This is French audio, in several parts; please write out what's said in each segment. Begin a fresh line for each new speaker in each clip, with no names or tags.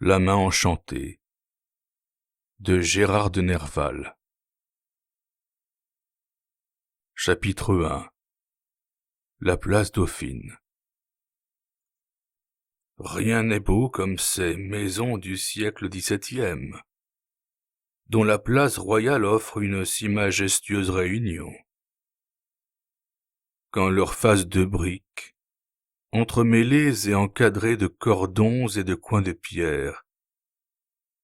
La main enchantée de Gérard de Nerval. Chapitre 1. La place Dauphine. Rien n'est beau comme ces maisons du siècle XVIIe, dont la place royale offre une si majestueuse réunion. Quand leurs faces de briques, entremêlées et encadrées de cordons et de coins de pierre,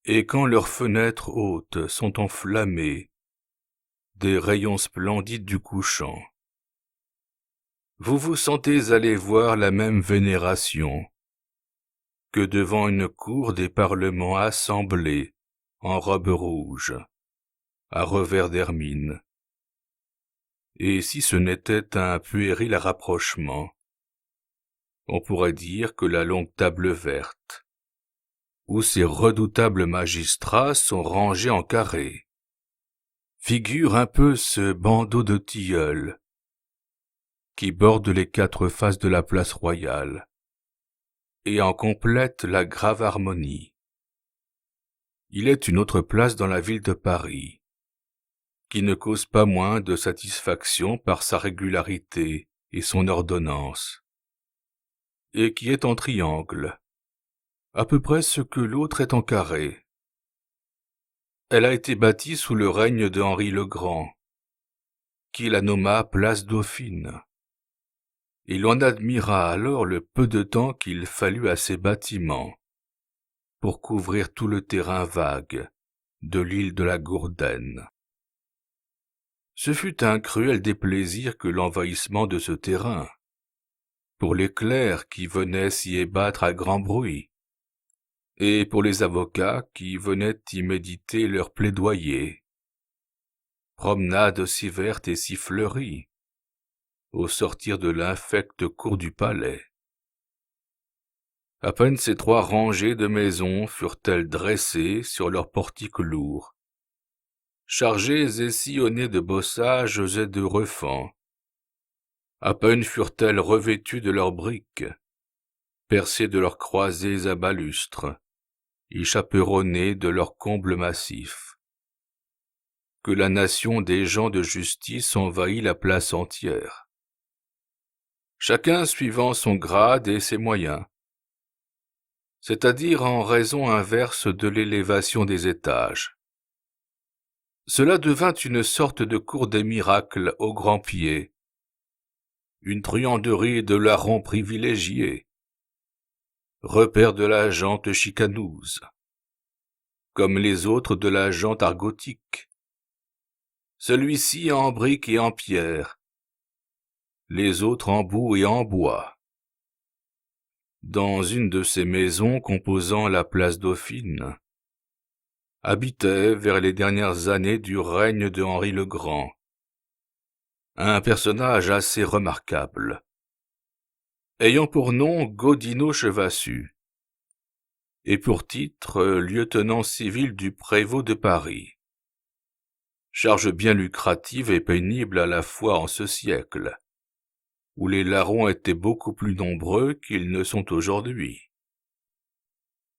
et quand leurs fenêtres hautes sont enflammées des rayons splendides du couchant, vous vous sentez aller voir la même vénération que devant une cour des parlements assemblés en robes rouges, à revers d'hermine. Et si ce n'était un puéril rapprochement, on pourrait dire que la longue table verte, où ces redoutables magistrats sont rangés en carré, figure un peu ce bandeau de tilleuls qui borde les quatre faces de la place royale et en complète la grave harmonie. Il est une autre place dans la ville de Paris, qui ne cause pas moins de satisfaction par sa régularité et son ordonnance, et qui est en triangle, à peu près ce que l'autre est en carré. Elle a été bâtie sous le règne de Henri le Grand, qui la nomma place Dauphine. Et l'on admira alors le peu de temps qu'il fallut à ces bâtiments pour couvrir tout le terrain vague de l'île de la Gourdaine. Ce fut un cruel déplaisir que l'envahissement de ce terrain, pour les clercs qui venaient s'y ébattre à grand bruit, et pour les avocats qui venaient y méditer leur plaidoyer. Promenade si verte et si fleurie, au sortir de l'infecte cour du palais. À peine ces trois rangées de maisons furent-elles dressées sur leurs portiques lourds, chargées et sillonnées de bossages et de refends. À peine furent-elles revêtues de leurs briques, percées de leurs croisées à balustres, et chaperonnées de leurs combles massifs, que la nation des gens de justice envahit la place entière, chacun suivant son grade et ses moyens, c'est-à-dire en raison inverse de l'élévation des étages. Cela devint une sorte de cour des miracles au grand pied, une truanderie de larrons privilégiés, repère de la gente chicanouse, comme les autres de la gente argotique, celui-ci en briques et en pierre, les autres en boue et en bois. Dans une de ces maisons composant la place Dauphine, habitait vers les dernières années du règne de Henri le Grand un personnage assez remarquable, ayant pour nom Gaudino Chevassu, et pour titre lieutenant civil du prévôt de Paris. Charge bien lucrative et pénible à la fois en ce siècle, où les larrons étaient beaucoup plus nombreux qu'ils ne sont aujourd'hui,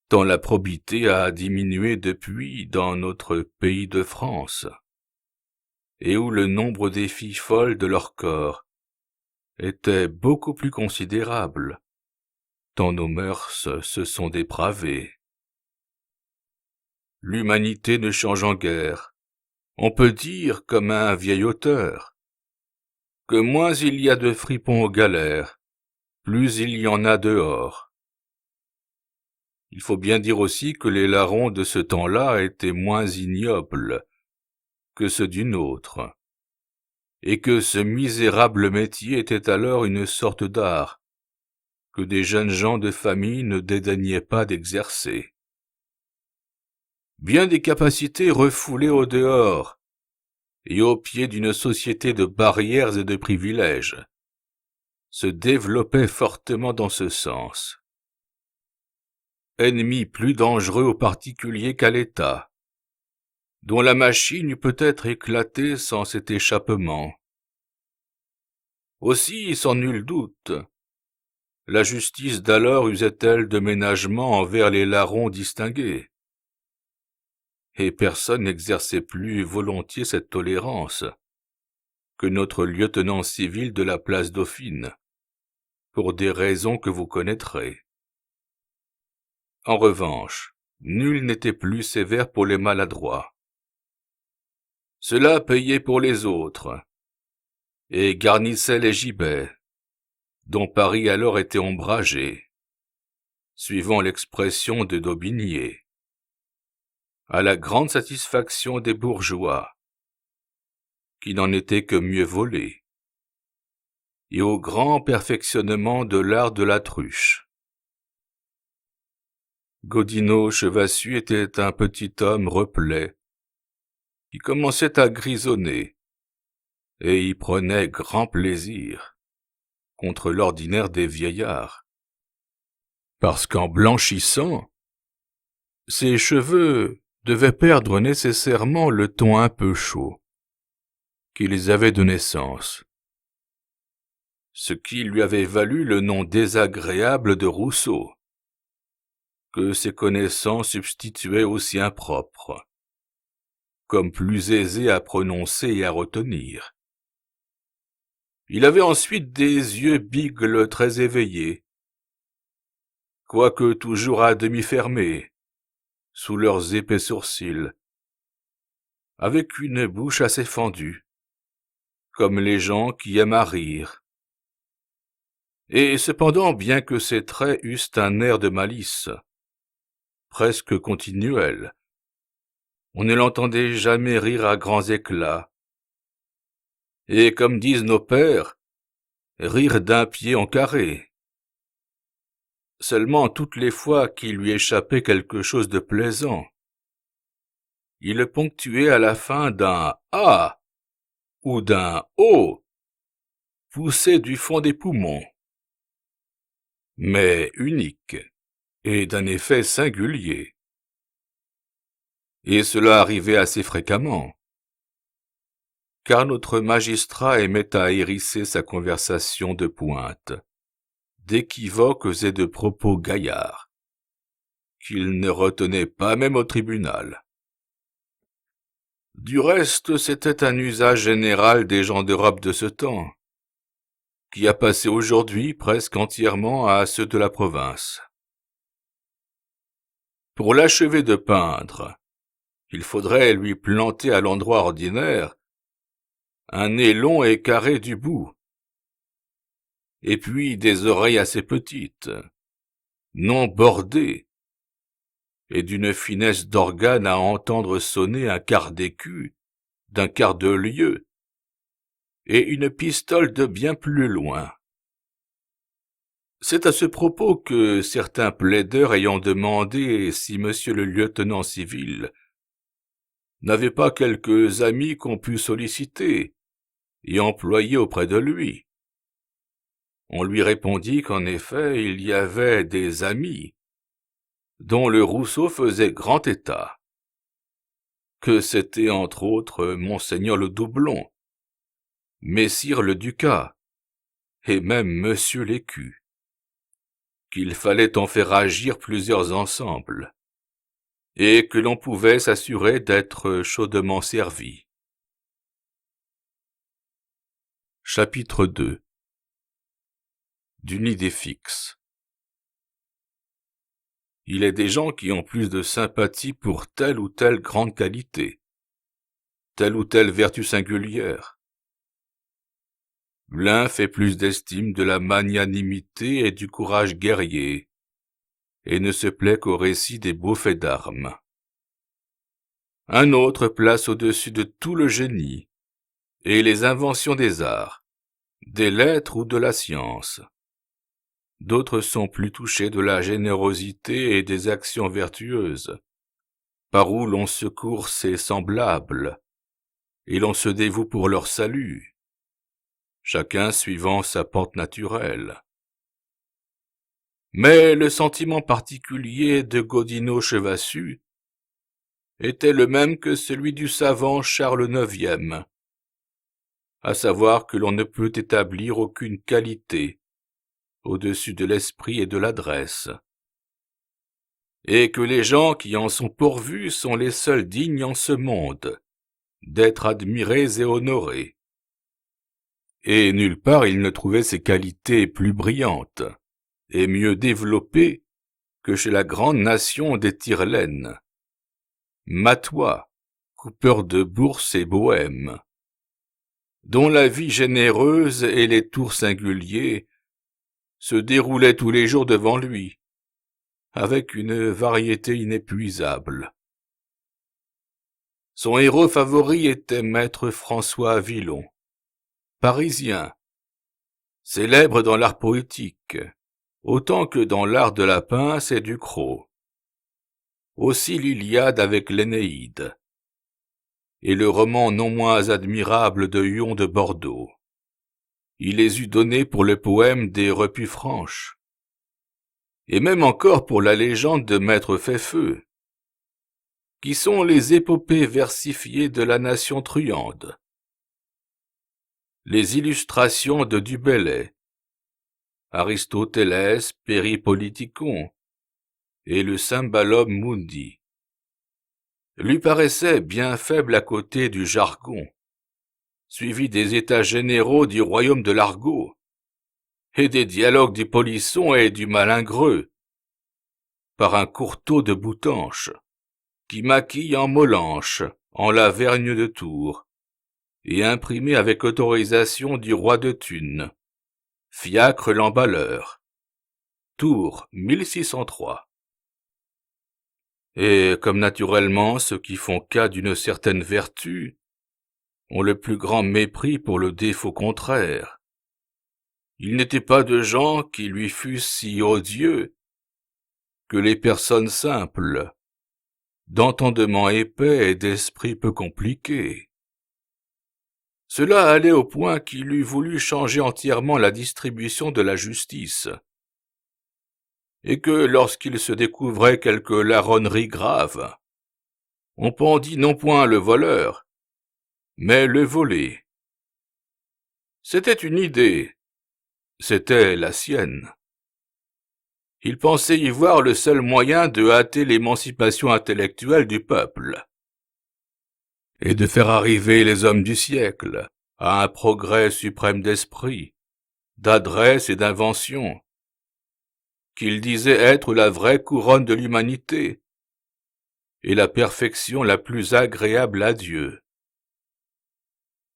tant la probité a diminué depuis dans notre pays de France, et où le nombre des filles folles de leur corps était beaucoup plus considérable, tant nos mœurs se sont dépravées. L'humanité ne change en guère, on peut dire comme un vieil auteur, que moins il y a de fripons aux galères, plus il y en a dehors. Il faut bien dire aussi que les larrons de ce temps-là étaient moins ignobles que ceux d'une autre, et que ce misérable métier était alors une sorte d'art que des jeunes gens de famille ne dédaignaient pas d'exercer. Bien des capacités refoulées au dehors, et au pied d'une société de barrières et de privilèges, se développaient fortement dans ce sens. Ennemi plus dangereux aux particuliers qu'à l'État, dont la machine eût peut-être éclaté sans cet échappement. Aussi, sans nul doute, la justice d'alors usait-elle de ménagement envers les larrons distingués? Et personne n'exerçait plus volontiers cette tolérance que notre lieutenant civil de la place Dauphine, pour des raisons que vous connaîtrez. En revanche, nul n'était plus sévère pour les maladroits. Cela payait pour les autres, et garnissait les gibets, dont Paris alors était ombragé, suivant l'expression de Daubigné, à la grande satisfaction des bourgeois, qui n'en étaient que mieux volés, et au grand perfectionnement de l'art de l'autruche. Gaudino Chevassus était un petit homme replet, qui commençait à grisonner, et y prenait grand plaisir, contre l'ordinaire des vieillards, parce qu'en blanchissant, ses cheveux devaient perdre nécessairement le ton un peu chaud qu'ils avaient de naissance, ce qui lui avait valu le nom désagréable de Rousseau, que ses connaissances substituaient aussi impropre, comme plus aisé à prononcer et à retenir. Il avait ensuite des yeux bigles très éveillés, quoique toujours à demi fermés, sous leurs épais sourcils, avec une bouche assez fendue, comme les gens qui aiment à rire. Et cependant, bien que ses traits eussent un air de malice, presque continuel, on ne l'entendait jamais rire à grands éclats. Et comme disent nos pères, rire d'un pied en carré. Seulement toutes les fois qu'il lui échappait quelque chose de plaisant, il le ponctuait à la fin d'un « ah » ou d'un « oh » poussé du fond des poumons, mais unique et d'un effet singulier. Et cela arrivait assez fréquemment, car notre magistrat aimait à hérisser sa conversation de pointe, d'équivoques et de propos gaillards, qu'il ne retenait pas même au tribunal. Du reste, c'était un usage général des gens d'Europe de ce temps, qui a passé aujourd'hui presque entièrement à ceux de la province. Pour l'achever de peindre, il faudrait lui planter à l'endroit ordinaire un nez long et carré du bout, et puis des oreilles assez petites, non bordées, et d'une finesse d'organe à entendre sonner un quart d'écu d'un quart de lieue, et une pistole de bien plus loin. C'est à ce propos que certains plaideurs ayant demandé si monsieur le lieutenant civil n'avait pas quelques amis qu'on pût solliciter et employer auprès de lui, on lui répondit qu'en effet il y avait des amis dont le Rousseau faisait grand état, que c'était entre autres Monseigneur le Doublon, Messire le Ducat, et même Monsieur l'Écu, qu'il fallait en faire agir plusieurs ensemble, et que l'on pouvait s'assurer d'être chaudement servi. Chapitre 2. D'une idée fixe. Il est des gens qui ont plus de sympathie pour telle ou telle grande qualité, telle ou telle vertu singulière. L'un fait plus d'estime de la magnanimité et du courage guerrier, et ne se plaît qu'au récit des beaux faits d'armes. Un autre place au-dessus de tout le génie, et les inventions des arts, des lettres ou de la science. D'autres sont plus touchés de la générosité et des actions vertueuses, par où l'on secourt ses semblables, et l'on se dévoue pour leur salut, chacun suivant sa pente naturelle. Mais le sentiment particulier de Gaudino Chevassus était le même que celui du savant Charles IX, à savoir que l'on ne peut établir aucune qualité au-dessus de l'esprit et de l'adresse, et que les gens qui en sont pourvus sont les seuls dignes en ce monde d'être admirés et honorés. Et nulle part il ne trouvait ces qualités plus brillantes et mieux développées que chez la grande nation des Tire-Laine, matois, coupeurs de bourse et bohèmes, dont la vie généreuse et les tours singuliers se déroulaient tous les jours devant lui, avec une variété inépuisable. Son héros favori était maître François Villon, parisien, célèbre dans l'art poétique, autant que dans l'art de la pince et du croc. Aussi l'Iliade avec l'Énéide, et le roman non moins admirable de Huon de Bordeaux. Il les eût donnés pour le poème des Repus franches, et même encore pour la légende de Maître Feffeux, qui sont les épopées versifiées de la nation truande, les illustrations de Du Bellay, Aristoteles Peripoliticon et le Cymbalum Mundi, lui paraissaient bien faibles à côté du jargon, suivi des états généraux du royaume de l'argot, et des dialogues du polisson et du malingreux, par un courtaud de Boutanche, qui maquille en Mollanche, en la Vergne de Tours, et imprimé avec autorisation du roi de Thunes, Fiacre l'emballeur, Tours 1603. Et comme naturellement ceux qui font cas d'une certaine vertu ont le plus grand mépris pour le défaut contraire, il n'était pas de gens qui lui fussent si odieux que les personnes simples, d'entendement épais et d'esprit peu compliqué. Cela allait au point qu'il eût voulu changer entièrement la distribution de la justice, et que lorsqu'il se découvrait quelque larronnerie grave, on pendit non point le voleur, mais le volé. C'était une idée, c'était la sienne. Il pensait y voir le seul moyen de hâter l'émancipation intellectuelle du peuple, et de faire arriver les hommes du siècle à un progrès suprême d'esprit, d'adresse et d'invention, qu'il disait être la vraie couronne de l'humanité et la perfection la plus agréable à Dieu.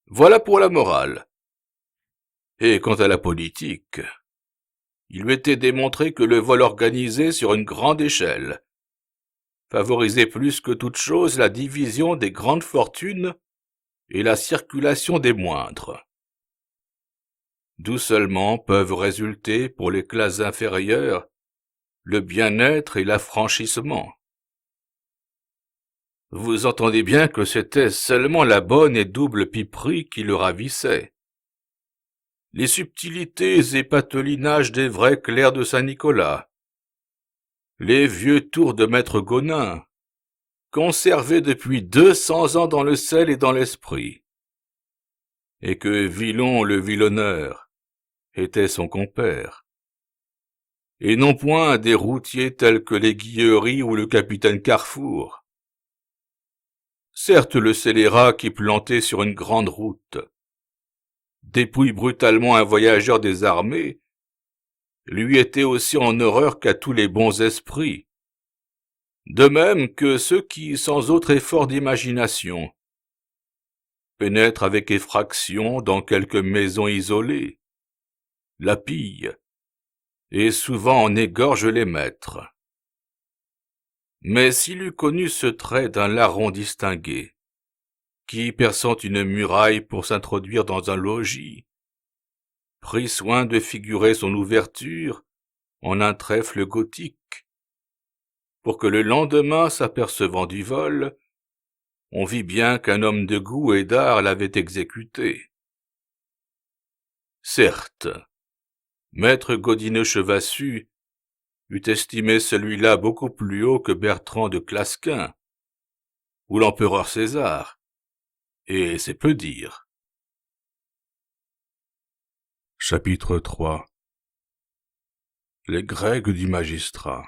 Voilà pour la morale. Et quant à la politique, il lui était démontré que le vol organisé sur une grande échelle favorisait plus que toute chose la division des grandes fortunes et la circulation des moindres, d'où seulement peuvent résulter pour les classes inférieures le bien-être et l'affranchissement. Vous entendez bien que c'était seulement la bonne et double piperie qui le ravissait. Les subtilités et patelinages des vrais clercs de Saint-Nicolas, les vieux tours de maître Gonin, conservés depuis 200 ans dans le sel et dans l'esprit, et que Villon le Vilonneur était son compère, et non point des routiers tels que les Guillery ou le capitaine Carrefour. Certes, le scélérat qui plantait sur une grande route dépouille brutalement un voyageur des armées, lui était aussi en horreur qu'à tous les bons esprits, de même que ceux qui, sans autre effort d'imagination, pénètrent avec effraction dans quelque maison isolée, la pillent, et souvent en égorgent les maîtres. Mais s'il eût connu ce trait d'un larron distingué, qui, perçant une muraille pour s'introduire dans un logis, prit soin de figurer son ouverture en un trèfle gothique, pour que le lendemain, s'apercevant du vol, on vit bien qu'un homme de goût et d'art l'avait exécuté. Certes, maître Godineux-Chevassus eût estimé celui-là beaucoup plus haut que Bertrand de Clasquin, ou l'empereur César, et c'est peu dire. Chapitre 3. les grègues du magistrat.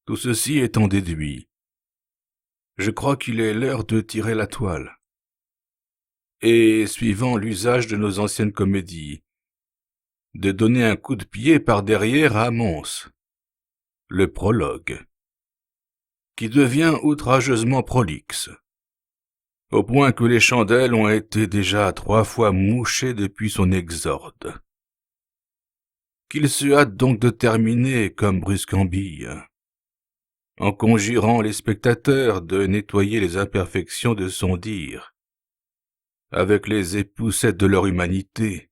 Tout ceci étant déduit, je crois qu'il est l'heure de tirer la toile. Et, suivant l'usage de nos anciennes comédies, de donner un coup de pied par derrière à Mons, le prologue, qui devient outrageusement prolixe, au point que les chandelles ont été déjà 3 fois mouchées depuis son exorde. Qu'il se hâte donc de terminer comme Bruscambille, en conjurant les spectateurs de nettoyer les imperfections de son dire, avec les époussettes de leur humanité,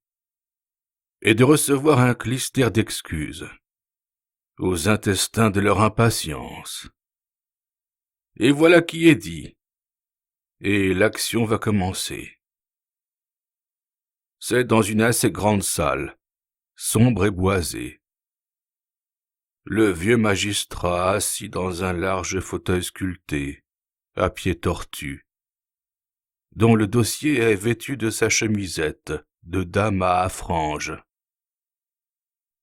et de recevoir un clistère d'excuses aux intestins de leur impatience. Et voilà qui est dit, et l'action va commencer. C'est dans une assez grande salle, sombre et boisée. Le vieux magistrat assis dans un large fauteuil sculpté, à pieds tortus, dont le dossier est vêtu de sa chemisette de damas à franges,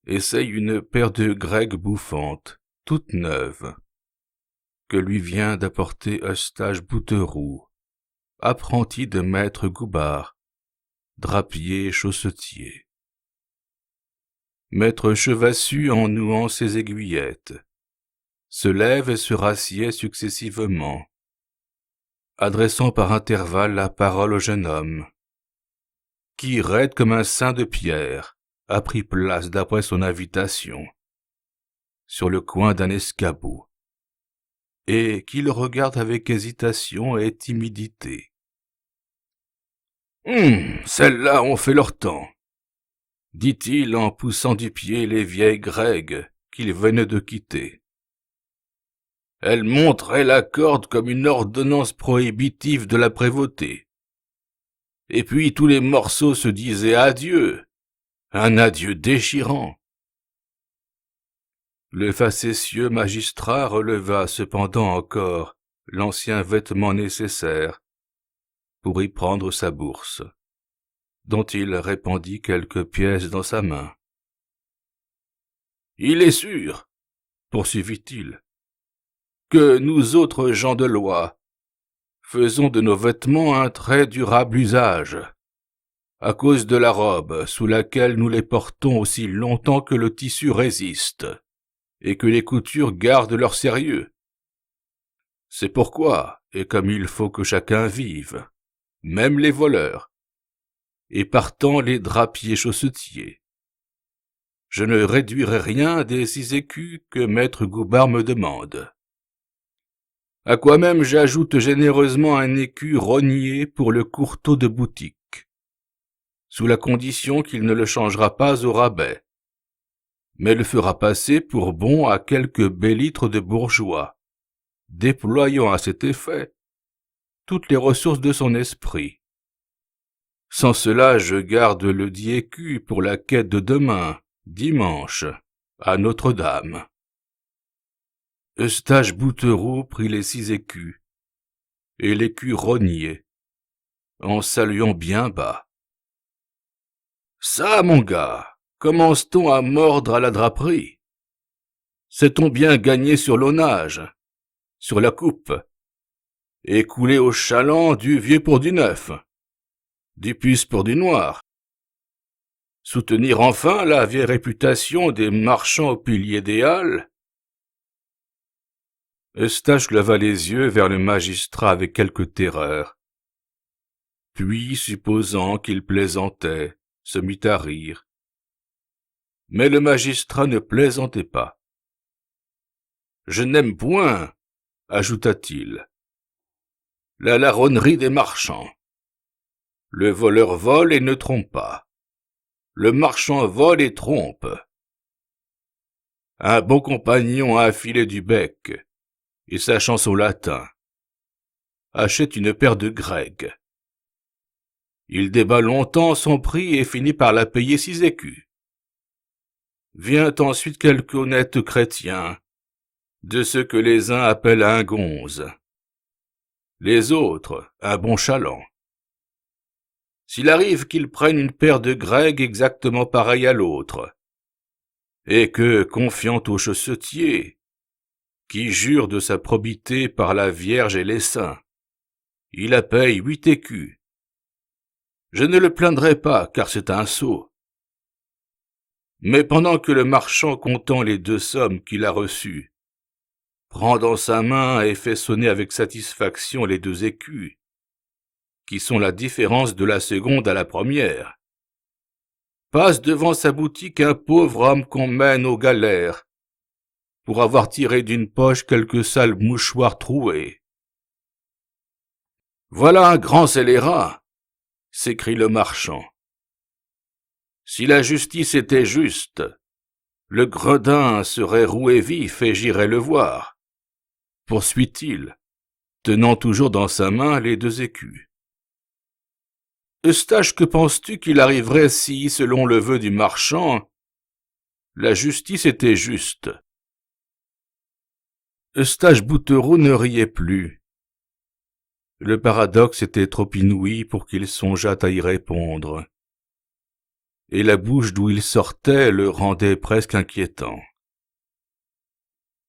essaye une paire de grègues bouffantes, toute neuve, que lui vient d'apporter Eustache Bouteroue, apprenti de maître Goubard, drapier chaussetier. Maître Chevassu, en nouant ses aiguillettes, se lève et se rassied successivement, adressant par intervalles la parole au jeune homme, qui, raide comme un saint de pierre, a pris place d'après son invitation, sur le coin d'un escabeau, et qui le regarde avec hésitation et timidité. Celles-là ont fait leur temps, dit-il en poussant du pied les vieilles grègues qu'il venait de quitter. Elles montraient la corde comme une ordonnance prohibitive de la prévôté. Et puis tous les morceaux se disaient adieu, un adieu déchirant. Le facétieux magistrat releva cependant encore l'ancien vêtement nécessaire pour y prendre sa bourse, dont il répandit quelques pièces dans sa main. « Il est sûr, poursuivit-il, que nous autres gens de loi faisons de nos vêtements un très durable usage, à cause de la robe sous laquelle nous les portons aussi longtemps que le tissu résiste, et que les coutures gardent leur sérieux. C'est pourquoi, et comme il faut que chacun vive, même les voleurs, et partant les drapiers chaussetiers, je ne réduirai rien des 6 écus que maître Goubard me demande. À quoi même j'ajoute généreusement un écu rogné pour le courteau de boutique, sous la condition qu'il ne le changera pas au rabais, mais le fera passer pour bon à quelque bellitre de bourgeois, déployant à cet effet toutes les ressources de son esprit. Sans cela, je garde le dit écu pour la quête de demain, dimanche, à Notre-Dame. Eustache Bouteroue prit les 6 écus, et l'écu rogné, en saluant bien bas. « Ça, mon gars, commence-t-on à mordre à la draperie? Sait-on bien gagner sur l'aunage, sur la coupe, et couler au chaland du vieux pour du neuf, du puce pour du noir? Soutenir enfin la vieille réputation des marchands au pilier des Halles? » Eustache leva les yeux vers le magistrat avec quelque terreur. Puis, supposant qu'il plaisantait, se mit à rire. Mais le magistrat ne plaisantait pas. « Je n'aime point, ajouta-t-il, la larronnerie des marchands. Le voleur vole et ne trompe pas. Le marchand vole et trompe. Un bon compagnon affilé du bec, et sachant son latin, achète une paire de grègues. Il débat longtemps son prix et finit par la payer 6 écus. Vient ensuite quelque honnête chrétien, de ce que les uns appellent un gonze, les autres un bon chaland. S'il arrive qu'il prenne une paire de grègues exactement pareille à l'autre, et que, confiant au chaussetier, qui jure de sa probité par la Vierge et les saints, il la paye 8 écus. Je ne le plaindrai pas, car c'est un sot. Mais pendant que le marchand, comptant les 2 sommes qu'il a reçues, prend dans sa main et fait sonner avec satisfaction les 2 écus, qui sont la différence de la seconde à la première, passe devant sa boutique un pauvre homme qu'on mène aux galères, pour avoir tiré d'une poche quelques sales mouchoirs troués. « Voilà un grand scélérat !» s'écrie le marchand. « Si la justice était juste, le gredin serait roué vif et j'irais le voir, » poursuit-il, tenant toujours dans sa main les 2 écus. « Eustache, que penses-tu qu'il arriverait si, selon le vœu du marchand, la justice était juste ?» Eustache Bouteroue ne riait plus. Le paradoxe était trop inouï pour qu'il songeât à y répondre, et la bouche d'où il sortait le rendait presque inquiétant.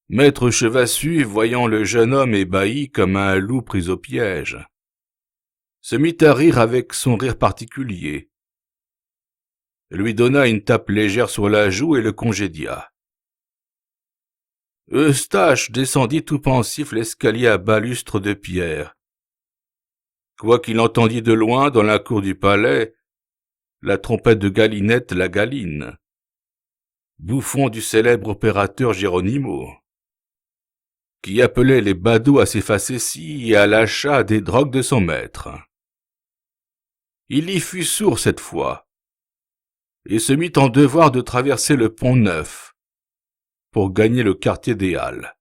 Maître Chevassus, voyant le jeune homme ébahi comme un loup pris au piège, se mit à rire avec son rire particulier, lui donna une tape légère sur la joue et le congédia. Eustache descendit tout pensif l'escalier à balustre de pierre. Quoiqu'il entendît de loin, dans la cour du palais, la trompette de Galinette la Galine, bouffon du célèbre opérateur Géronimo, qui appelait les badauds à ses facéties et à l'achat des drogues de son maître. Il y fut sourd cette fois, et se mit en devoir de traverser le Pont-Neuf pour gagner le quartier des Halles.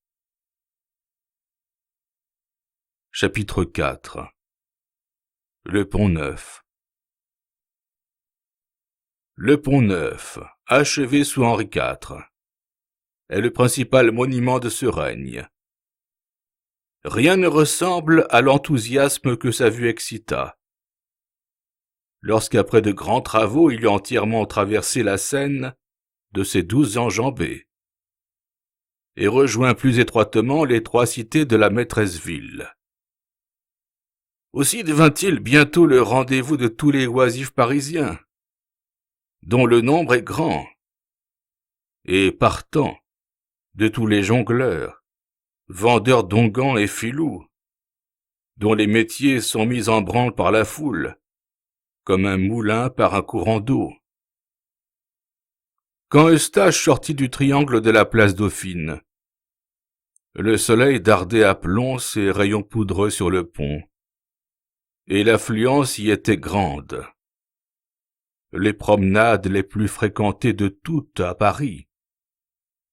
Chapitre 4. Le Pont-Neuf. Le Pont-Neuf, achevé sous Henri IV, est le principal monument de ce règne. Rien ne ressemble à l'enthousiasme que sa vue excita. Lorsqu'après de grands travaux il eut entièrement traversé la Seine de ses 12 enjambées, et rejoint plus étroitement les 3 cités de la maîtresse ville. Aussi devint-il bientôt le rendez-vous de tous les oisifs parisiens, dont le nombre est grand, et partant de tous les jongleurs, vendeurs d'onguents et filous, dont les métiers sont mis en branle par la foule, comme un moulin par un courant d'eau. Quand Eustache sortit du triangle de la place Dauphine, le soleil dardait à plomb ses rayons poudreux sur le pont, et l'affluence y était grande. Les promenades les plus fréquentées de toutes à Paris,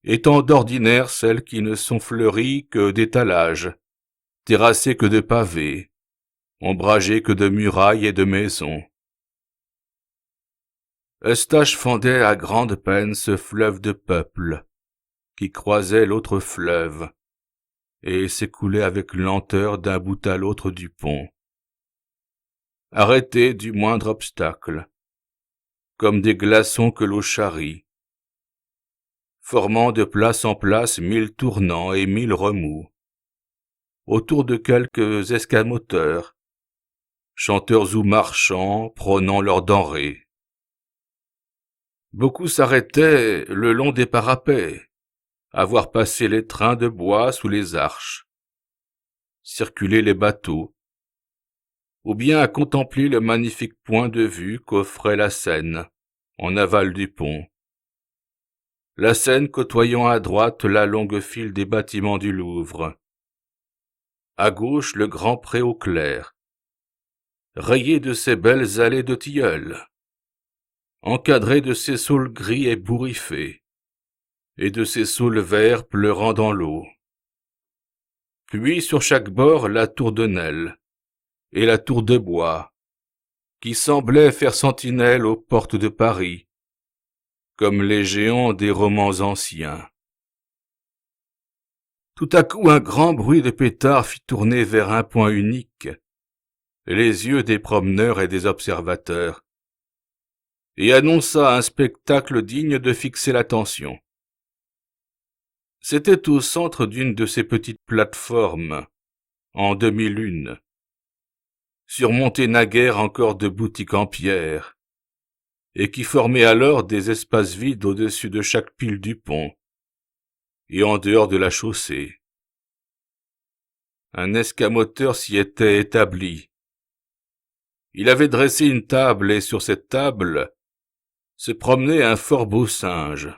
étant d'ordinaire celles qui ne sont fleuries que d'étalages, terrassées que de pavés, ombragées que de murailles et de maisons. Eustache fendait à grande peine ce fleuve de peuple qui croisait l'autre fleuve et s'écoulait avec lenteur d'un bout à l'autre du pont, arrêté du moindre obstacle, comme des glaçons que l'eau charrie, formant de place en place 1000 tournants et 1000 remous, autour de quelques escamoteurs, chanteurs ou marchands prônant leurs denrées. Beaucoup s'arrêtaient le long des parapets, à voir passer les trains de bois sous les arches, circuler les bateaux, ou bien à contempler le magnifique point de vue qu'offrait la Seine, en aval du pont. La Seine côtoyant à droite la longue file des bâtiments du Louvre, à gauche le grand pré au clair, rayé de ses belles allées de tilleuls, encadré de ses saules gris et bourriffés, et de ses saules verts pleurant dans l'eau. Puis sur chaque bord la tour de Nesle et la tour de Bois, qui semblaient faire sentinelle aux portes de Paris, comme les géants des romans anciens. Tout à coup un grand bruit de pétards fit tourner vers un point unique les yeux des promeneurs et des observateurs, et annonça un spectacle digne de fixer l'attention. C'était au centre d'une de ces petites plateformes, en demi-lune, surmontées naguère encore de boutiques en pierre, et qui formaient alors des espaces vides au-dessus de chaque pile du pont, et en dehors de la chaussée. Un escamoteur s'y était établi. Il avait dressé une table et sur cette table se promenait un fort beau singe,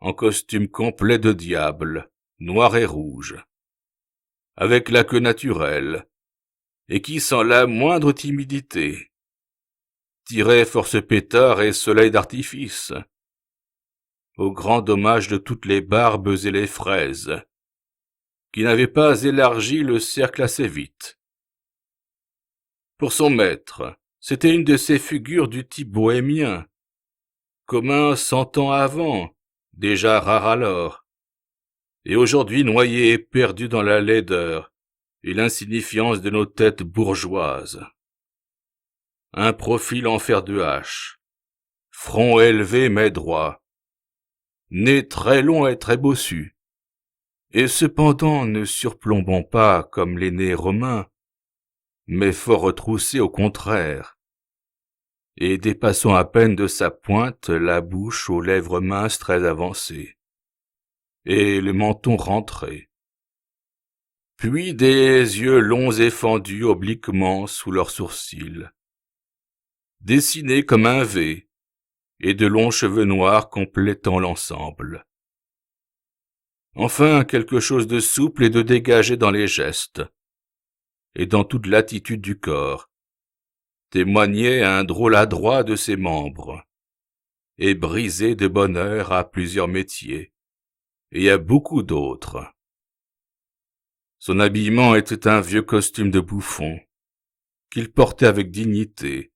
en costume complet de diable, noir et rouge, avec la queue naturelle, et qui, sans la moindre timidité, tirait force pétards et soleils d'artifice, au grand dommage de toutes les barbes et les fraises, qui n'avaient pas élargi le cercle assez vite. Pour son maître, c'était une de ces figures du type bohémien, commun 100 ans avant, déjà rare alors, et aujourd'hui noyé et perdu dans la laideur et l'insignifiance de nos têtes bourgeoises. Un profil en fer de hache, front élevé mais droit, nez très long et très bossu, et cependant ne surplombant pas comme les nez romains, mais fort retroussé au contraire, et dépassant à peine de sa pointe la bouche aux lèvres minces très avancées, et le menton rentré. Puis des yeux longs et fendus obliquement sous leurs sourcils, dessinés comme un V, et de longs cheveux noirs complétant l'ensemble. Enfin, quelque chose de souple et de dégagé dans les gestes, et dans toute l'attitude du corps, témoignait un drôle adroit de ses membres, et brisé de bonheur à plusieurs métiers, et à beaucoup d'autres. Son habillement était un vieux costume de bouffon, qu'il portait avec dignité.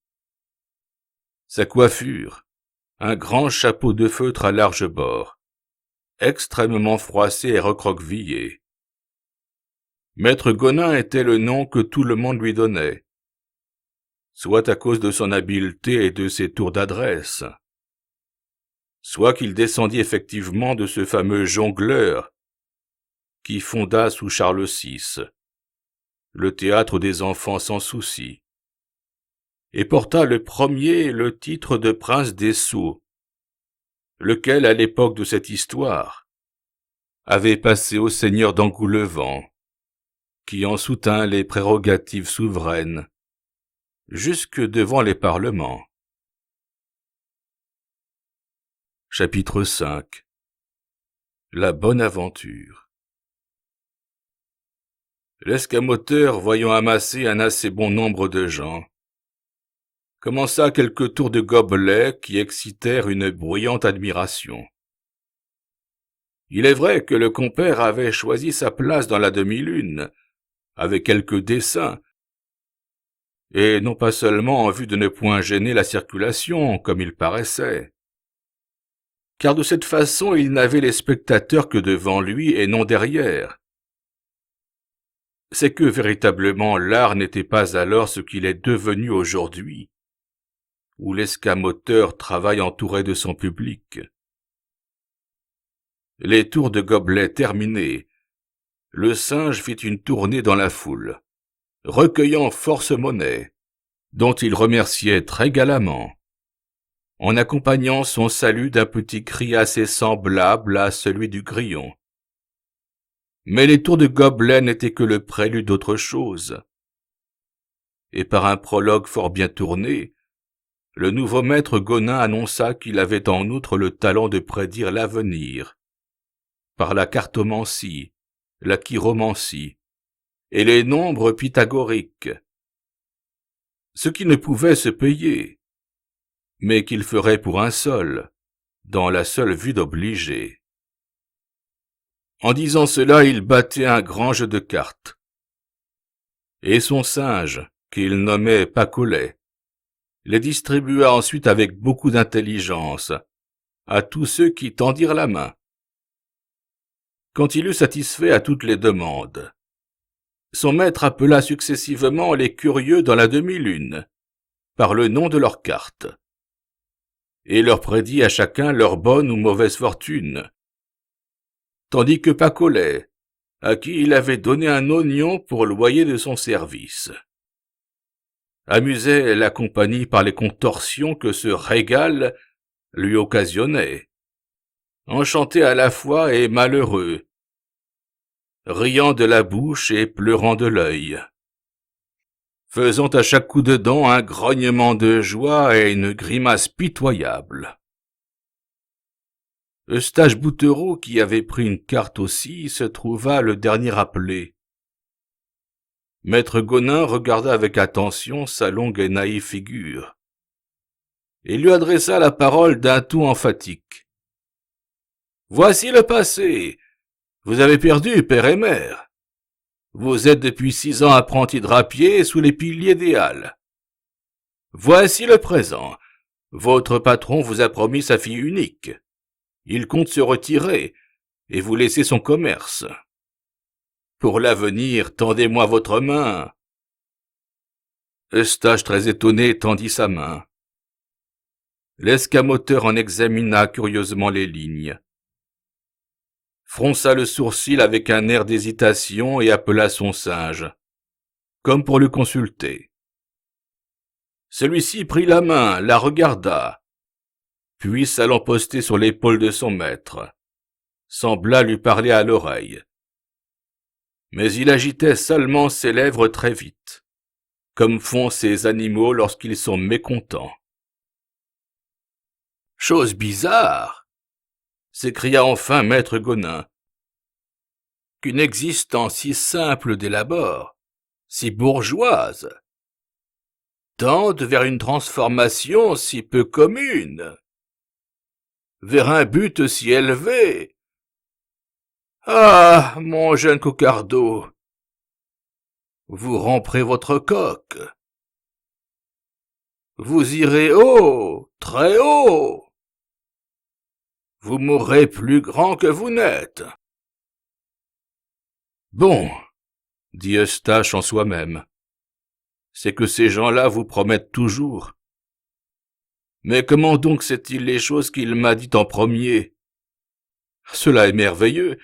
Sa coiffure, un grand chapeau de feutre à large bord, extrêmement froissé et recroquevillé. Maître Gonin était le nom que tout le monde lui donnait, soit à cause de son habileté et de ses tours d'adresse, soit qu'il descendit effectivement de ce fameux jongleur qui fonda sous Charles VI, le théâtre des enfants sans souci, et porta le premier le titre de prince des sots, lequel, à l'époque de cette histoire, avait passé au seigneur d'Angoulevent, qui en soutint les prérogatives souveraines, jusque devant les parlements. Chapitre 5. La bonne aventure. L'escamoteur, voyant amasser un assez bon nombre de gens, commença quelques tours de gobelets qui excitèrent une bruyante admiration. Il est vrai que le compère avait choisi sa place dans la demi-lune, avec quelques desseins, et non pas seulement en vue de ne point gêner la circulation, comme il paraissait, car de cette façon il n'avait les spectateurs que devant lui et non derrière. C'est que véritablement l'art n'était pas alors ce qu'il est devenu aujourd'hui, où l'escamoteur travaille entouré de son public. Les tours de gobelets terminés, le singe fit une tournée dans la foule, recueillant force monnaie, dont il remerciait très galamment, en accompagnant son salut d'un petit cri assez semblable à celui du grillon. Mais les tours de gobelets n'étaient que le prélude d'autre chose, et par un prologue fort bien tourné, le nouveau maître Gonin annonça qu'il avait en outre le talent de prédire l'avenir, par la cartomancie, la chiromancie et les nombres pythagoriques, ce qui ne pouvait se payer, mais qu'il ferait pour un seul, dans la seule vue d'obliger. En disant cela, il battait un grand jeu de cartes, et son singe, qu'il nommait Pacolet, les distribua ensuite avec beaucoup d'intelligence à tous ceux qui tendirent la main. Quand il eut satisfait à toutes les demandes, son maître appela successivement les curieux dans la demi-lune, par le nom de leurs cartes, et leur prédit à chacun leur bonne ou mauvaise fortune, tandis que Pacolet, à qui il avait donné un oignon pour le loyer de son service, amusait la compagnie par les contorsions que ce régal lui occasionnait, enchanté à la fois et malheureux, riant de la bouche et pleurant de l'œil, faisant à chaque coup de dent un grognement de joie et une grimace pitoyable. Eustache Boutereau, qui avait pris une carte aussi, se trouva le dernier appelé. Maître Gonin regarda avec attention sa longue et naïve figure, et lui adressa la parole d'un ton emphatique. « Voici le passé. Vous avez perdu, père et mère. Vous êtes depuis 6 ans apprenti drapier sous les piliers des Halles. Voici le présent. Votre patron vous a promis sa fille unique. Il compte se retirer et vous laisser son commerce. Pour l'avenir, tendez-moi votre main. » Eustache, très étonné, tendit sa main. L'escamoteur en examina curieusement les lignes, fronça le sourcil avec un air d'hésitation et appela son singe, comme pour le consulter. Celui-ci prit la main, la regarda, puis s'allant poster sur l'épaule de son maître, sembla lui parler à l'oreille. Mais il agitait seulement ses lèvres très vite, comme font ces animaux lorsqu'ils sont mécontents. « Chose bizarre !» s'écria enfin maître Gonin. « Qu'une existence si simple d'élabore, si bourgeoise, tende vers une transformation si peu commune, vers un but si élevé. Ah, mon jeune Coquardeau, vous ramperez votre coque. Vous irez haut, très haut. Vous mourrez plus grand que vous n'êtes. » Bon, dit Eustache en soi-même, c'est que ces gens-là vous promettent toujours. Mais comment donc sait-il les choses qu'il m'a dites en premier? Cela est merveilleux,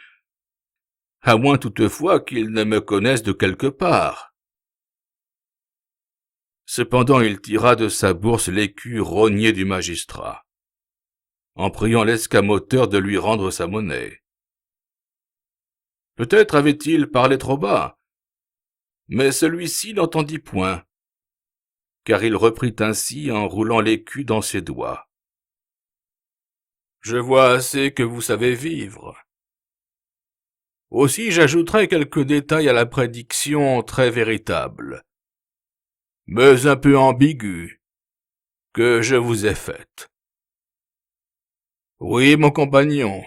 à moins toutefois qu'il ne me connaisse de quelque part. Cependant il tira de sa bourse l'écu rogné du magistrat, en priant l'escamoteur de lui rendre sa monnaie. Peut-être avait-il parlé trop bas, mais celui-ci n'entendit point, car il reprit ainsi en roulant l'écu dans ses doigts. « Je vois assez que vous savez vivre. Aussi j'ajouterai quelques détails à la prédiction très véritable, mais un peu ambiguë, que je vous ai faite. Oui, mon compagnon,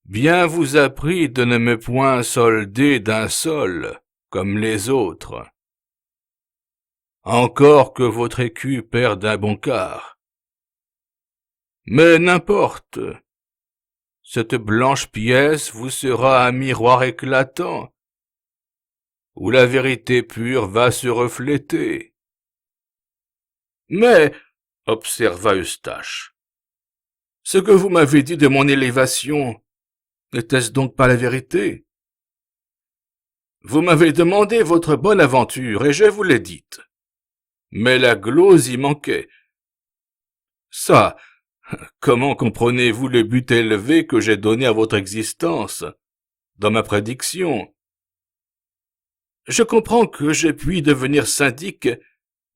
bien vous a pris de ne me point solder d'un sol, comme les autres. Encore que votre écu perde un bon quart. Mais n'importe, cette blanche pièce vous sera un miroir éclatant, où la vérité pure va se refléter. Mais, observa Eustache, ce que vous m'avez dit de mon élévation, n'était-ce donc pas la vérité? Vous m'avez demandé votre bonne aventure, et je vous l'ai dite. Mais la glose y manquait. Ça, comment comprenez-vous le but élevé que j'ai donné à votre existence, dans ma prédiction? Je comprends que je puis devenir syndic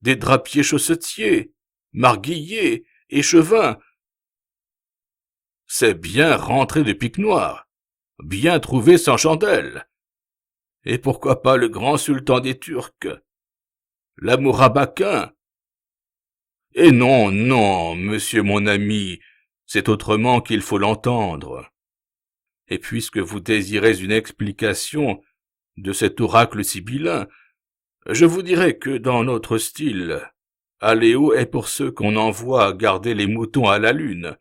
des drapiers chaussetiers, marguilliers, échevins. C'est bien rentré de pique noire, bien trouvé sans chandelle. Et pourquoi pas le grand sultan des Turcs, l'Amourabaquin? Et non, non, monsieur mon ami, c'est autrement qu'il faut l'entendre. Et puisque vous désirez une explication de cet oracle sibyllin, je vous dirai que dans notre style, aller haut est pour ceux qu'on envoie garder les moutons à la lune,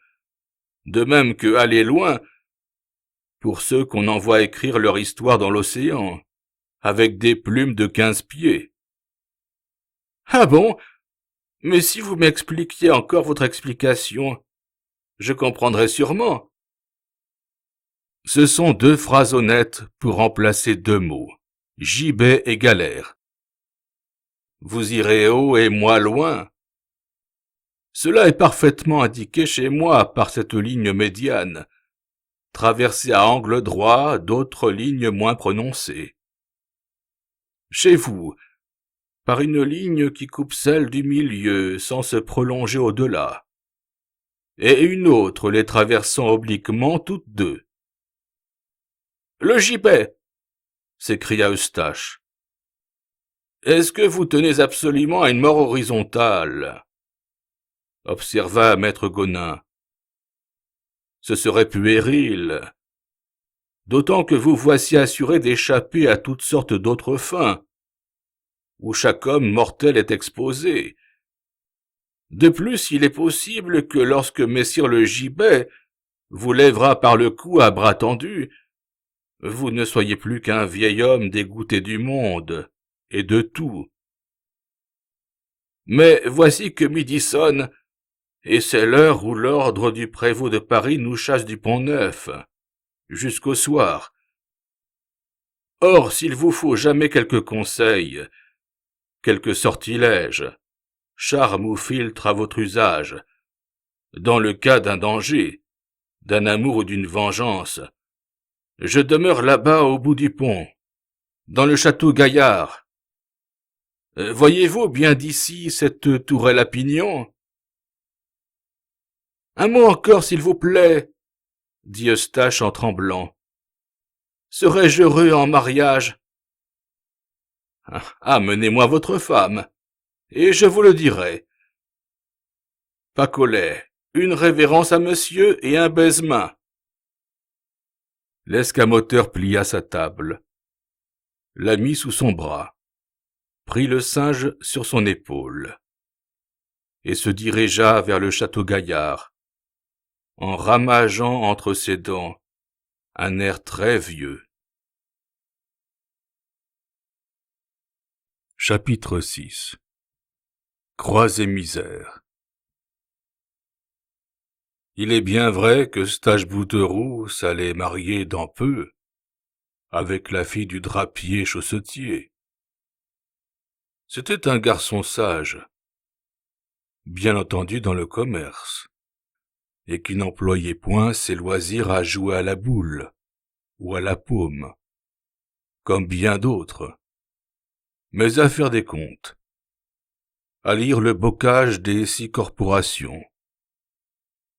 de même que aller loin pour ceux qu'on envoie écrire leur histoire dans l'océan, avec des plumes de 15 pieds. Ah bon? Mais si vous m'expliquiez encore votre explication, je comprendrais sûrement. Ce sont deux phrases honnêtes pour remplacer deux mots, gibet et galère. Vous irez haut et moi loin. Cela est parfaitement indiqué chez moi par cette ligne médiane, traversée à angle droit d'autres lignes moins prononcées. Chez vous, par une ligne qui coupe celle du milieu sans se prolonger au-delà, et une autre les traversant obliquement toutes deux. Le gibet! S'écria Eustache. Est-ce que vous tenez absolument à une mort horizontale? Observa maître Gonin. Ce serait puéril, d'autant que vous voici assuré d'échapper à toutes sortes d'autres fins, où chaque homme mortel est exposé. De plus, il est possible que lorsque messire le gibet vous lèvera par le cou à bras tendus, vous ne soyez plus qu'un vieil homme dégoûté du monde et de tout. Mais voici que midi sonne, et c'est l'heure où l'ordre du prévôt de Paris nous chasse du Pont-Neuf, jusqu'au soir. Or, s'il vous faut jamais quelque conseil, quelque sortilège, charme ou philtre à votre usage, dans le cas d'un danger, d'un amour ou d'une vengeance, je demeure là-bas au bout du pont, dans le château Gaillard. Voyez-vous bien d'ici cette tourelle à pignon? Un mot encore, s'il vous plaît, dit Eustache en tremblant. Serais-je heureux en mariage? Amenez-moi votre femme, et je vous le dirai. Pacolet, une révérence à monsieur et un baise-main. L'escamoteur plia sa table, la mit sous son bras, prit le singe sur son épaule, et se dirigea vers le château Gaillard, en ramageant entre ses dents un air très vieux. Chapitre 6. Croix et misère. Il est bien vrai que Eustache Bouteroux s'allait marier dans peu avec la fille du drapier chaussetier. C'était un garçon sage, bien entendu dans le commerce, et qui n'employait point ses loisirs à jouer à la boule ou à la paume, comme bien d'autres, mais à faire des comptes, à lire le bocage des 6 corporations,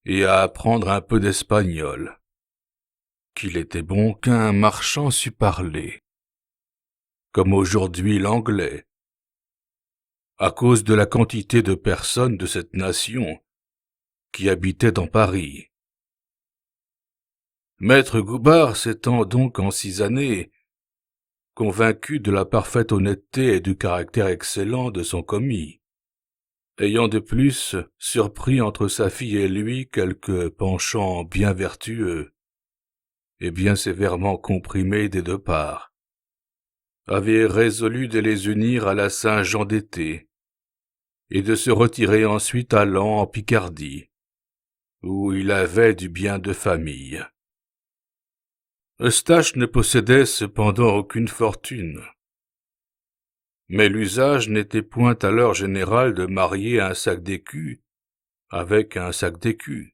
et à apprendre un peu d'espagnol, qu'il était bon qu'un marchand sût parler, comme aujourd'hui l'anglais, à cause de la quantité de personnes de cette nation qui habitaient dans Paris. Maître Goubard s'étant donc en 6 années convaincu de la parfaite honnêteté et du caractère excellent de son commis, ayant de plus surpris entre sa fille et lui quelques penchants bien vertueux et bien sévèrement comprimés des deux parts, avait résolu de les unir à la Saint-Jean d'été et de se retirer ensuite à Laon en Picardie, où il avait du bien de famille. Eustache ne possédait cependant aucune fortune, mais l'usage n'était point alors général de marier un sac d'écus avec un sac d'écus.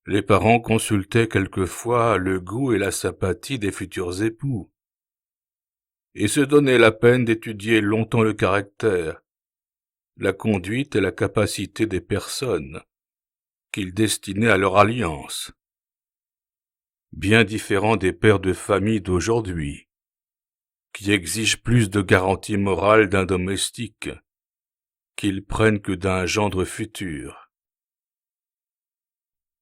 Les parents consultaient quelquefois le goût et la sympathie des futurs époux, et se donnaient la peine d'étudier longtemps le caractère, la conduite et la capacité des personnes qu'ils destinaient à leur alliance, bien différent des pères de famille d'aujourd'hui, qui exigent plus de garantie morale d'un domestique qu'ils prennent que d'un gendre futur.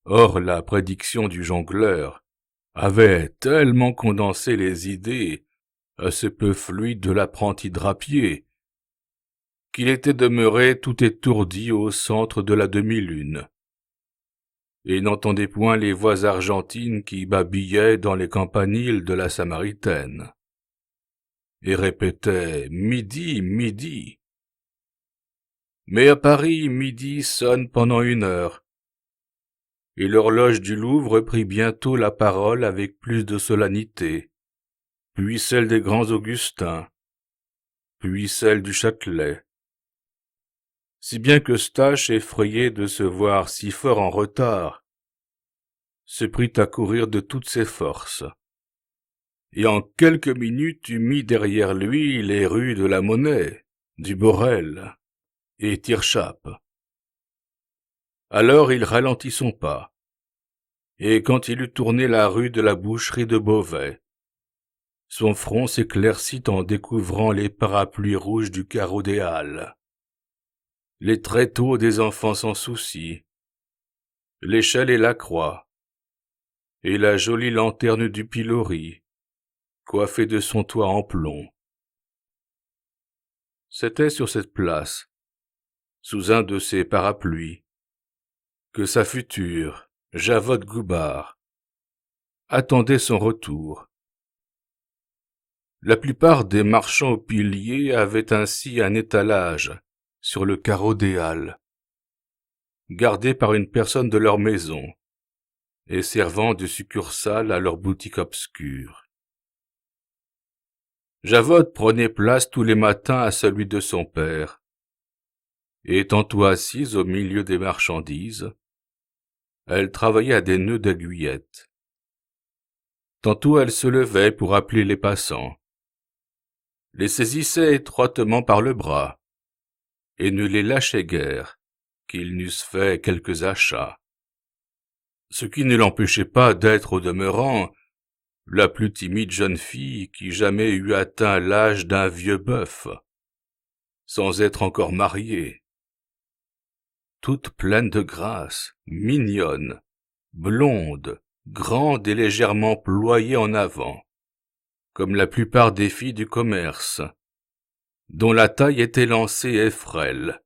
Or la prédiction du jongleur avait tellement condensé les idées assez peu fluides de l'apprenti drapier qu'il était demeuré tout étourdi au centre de la demi-lune, et n'entendait point les voix argentines qui babillaient dans les campaniles de la Samaritaine, et répétaient « midi, midi ». Mais à Paris, midi sonne pendant 1 heure, et l'horloge du Louvre prit bientôt la parole avec plus de solennité, puis celle des grands Augustins, puis celle du Châtelet. Si bien qu'Eustache, effrayé de se voir si fort en retard, se prit à courir de toutes ses forces, et en quelques minutes eut mis derrière lui les rues de la Monnaie, du Borel et Tirchap. Alors il ralentit son pas, et quand il eut tourné la rue de la Boucherie de Beauvais, son front s'éclaircit en découvrant les parapluies rouges du carreau des Halles, les tréteaux des enfants sans souci, l'échelle et la croix, et la jolie lanterne du pilori, coiffée de son toit en plomb. C'était sur cette place, sous un de ces parapluies, que sa future, Javotte Goubard, attendait son retour. La plupart des marchands aux piliers avaient ainsi un étalage sur le carreau des Halles, gardé par une personne de leur maison, et servant de succursale à leur boutique obscure. Javotte prenait place tous les matins à celui de son père, et tantôt assise au milieu des marchandises, elle travaillait à des nœuds d'aiguillettes. Tantôt elle se levait pour appeler les passants, les saisissait étroitement par le bras, et ne les lâchait guère, qu'ils n'eussent fait quelques achats. Ce qui ne l'empêchait pas d'être au demeurant la plus timide jeune fille qui jamais eût atteint l'âge d'un vieux bœuf, sans être encore mariée. Toute pleine de grâce, mignonne, blonde, grande et légèrement ployée en avant, comme la plupart des filles du commerce, dont la taille est élancée et frêle.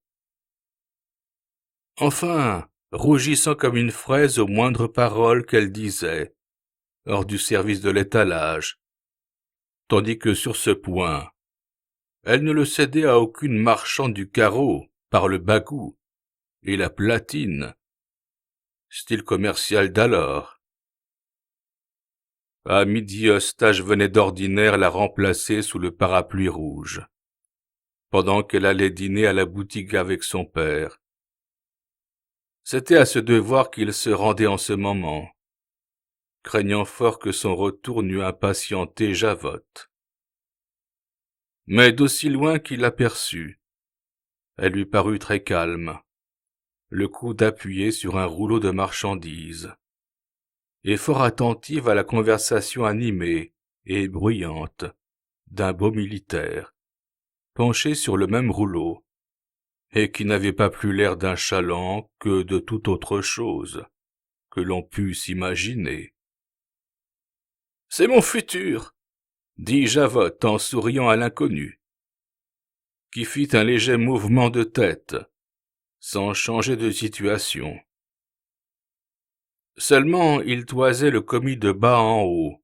Enfin, rougissant comme une fraise aux moindres paroles qu'elle disait, hors du service de l'étalage, tandis que sur ce point, elle ne le cédait à aucune marchande du carreau par le bagout et la platine, style commercial d'alors. À midi, Eustache venait d'ordinaire la remplacer sous le parapluie rouge, pendant qu'elle allait dîner à la boutique avec son père. C'était à ce devoir qu'il se rendait en ce moment, craignant fort que son retour n'eût impatienté Javotte. Mais d'aussi loin qu'il l'aperçut, elle lui parut très calme, le coude appuyé sur un rouleau de marchandises, et fort attentive à la conversation animée et bruyante d'un beau militaire, penché sur le même rouleau, et qui n'avait pas plus l'air d'un chaland que de toute autre chose que l'on pût s'imaginer. « C'est mon futur !» dit Javotte en souriant à l'inconnu, qui fit un léger mouvement de tête, sans changer de situation. Seulement il toisait le commis de bas en haut,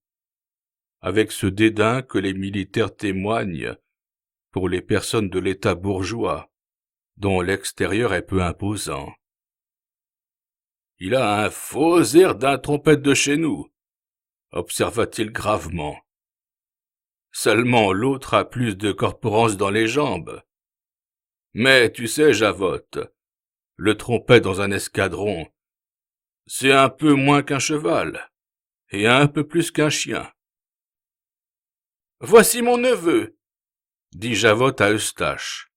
avec ce dédain que les militaires témoignent pour les personnes de l'état bourgeois, dont l'extérieur est peu imposant. « Il a un faux air d'un trompette de chez nous, observa-t-il gravement. Seulement l'autre a plus de corporence dans les jambes. Mais tu sais, Javotte, le trompette dans un escadron, c'est un peu moins qu'un cheval, et un peu plus qu'un chien. »« Voici mon neveu, » dit Javotte à Eustache,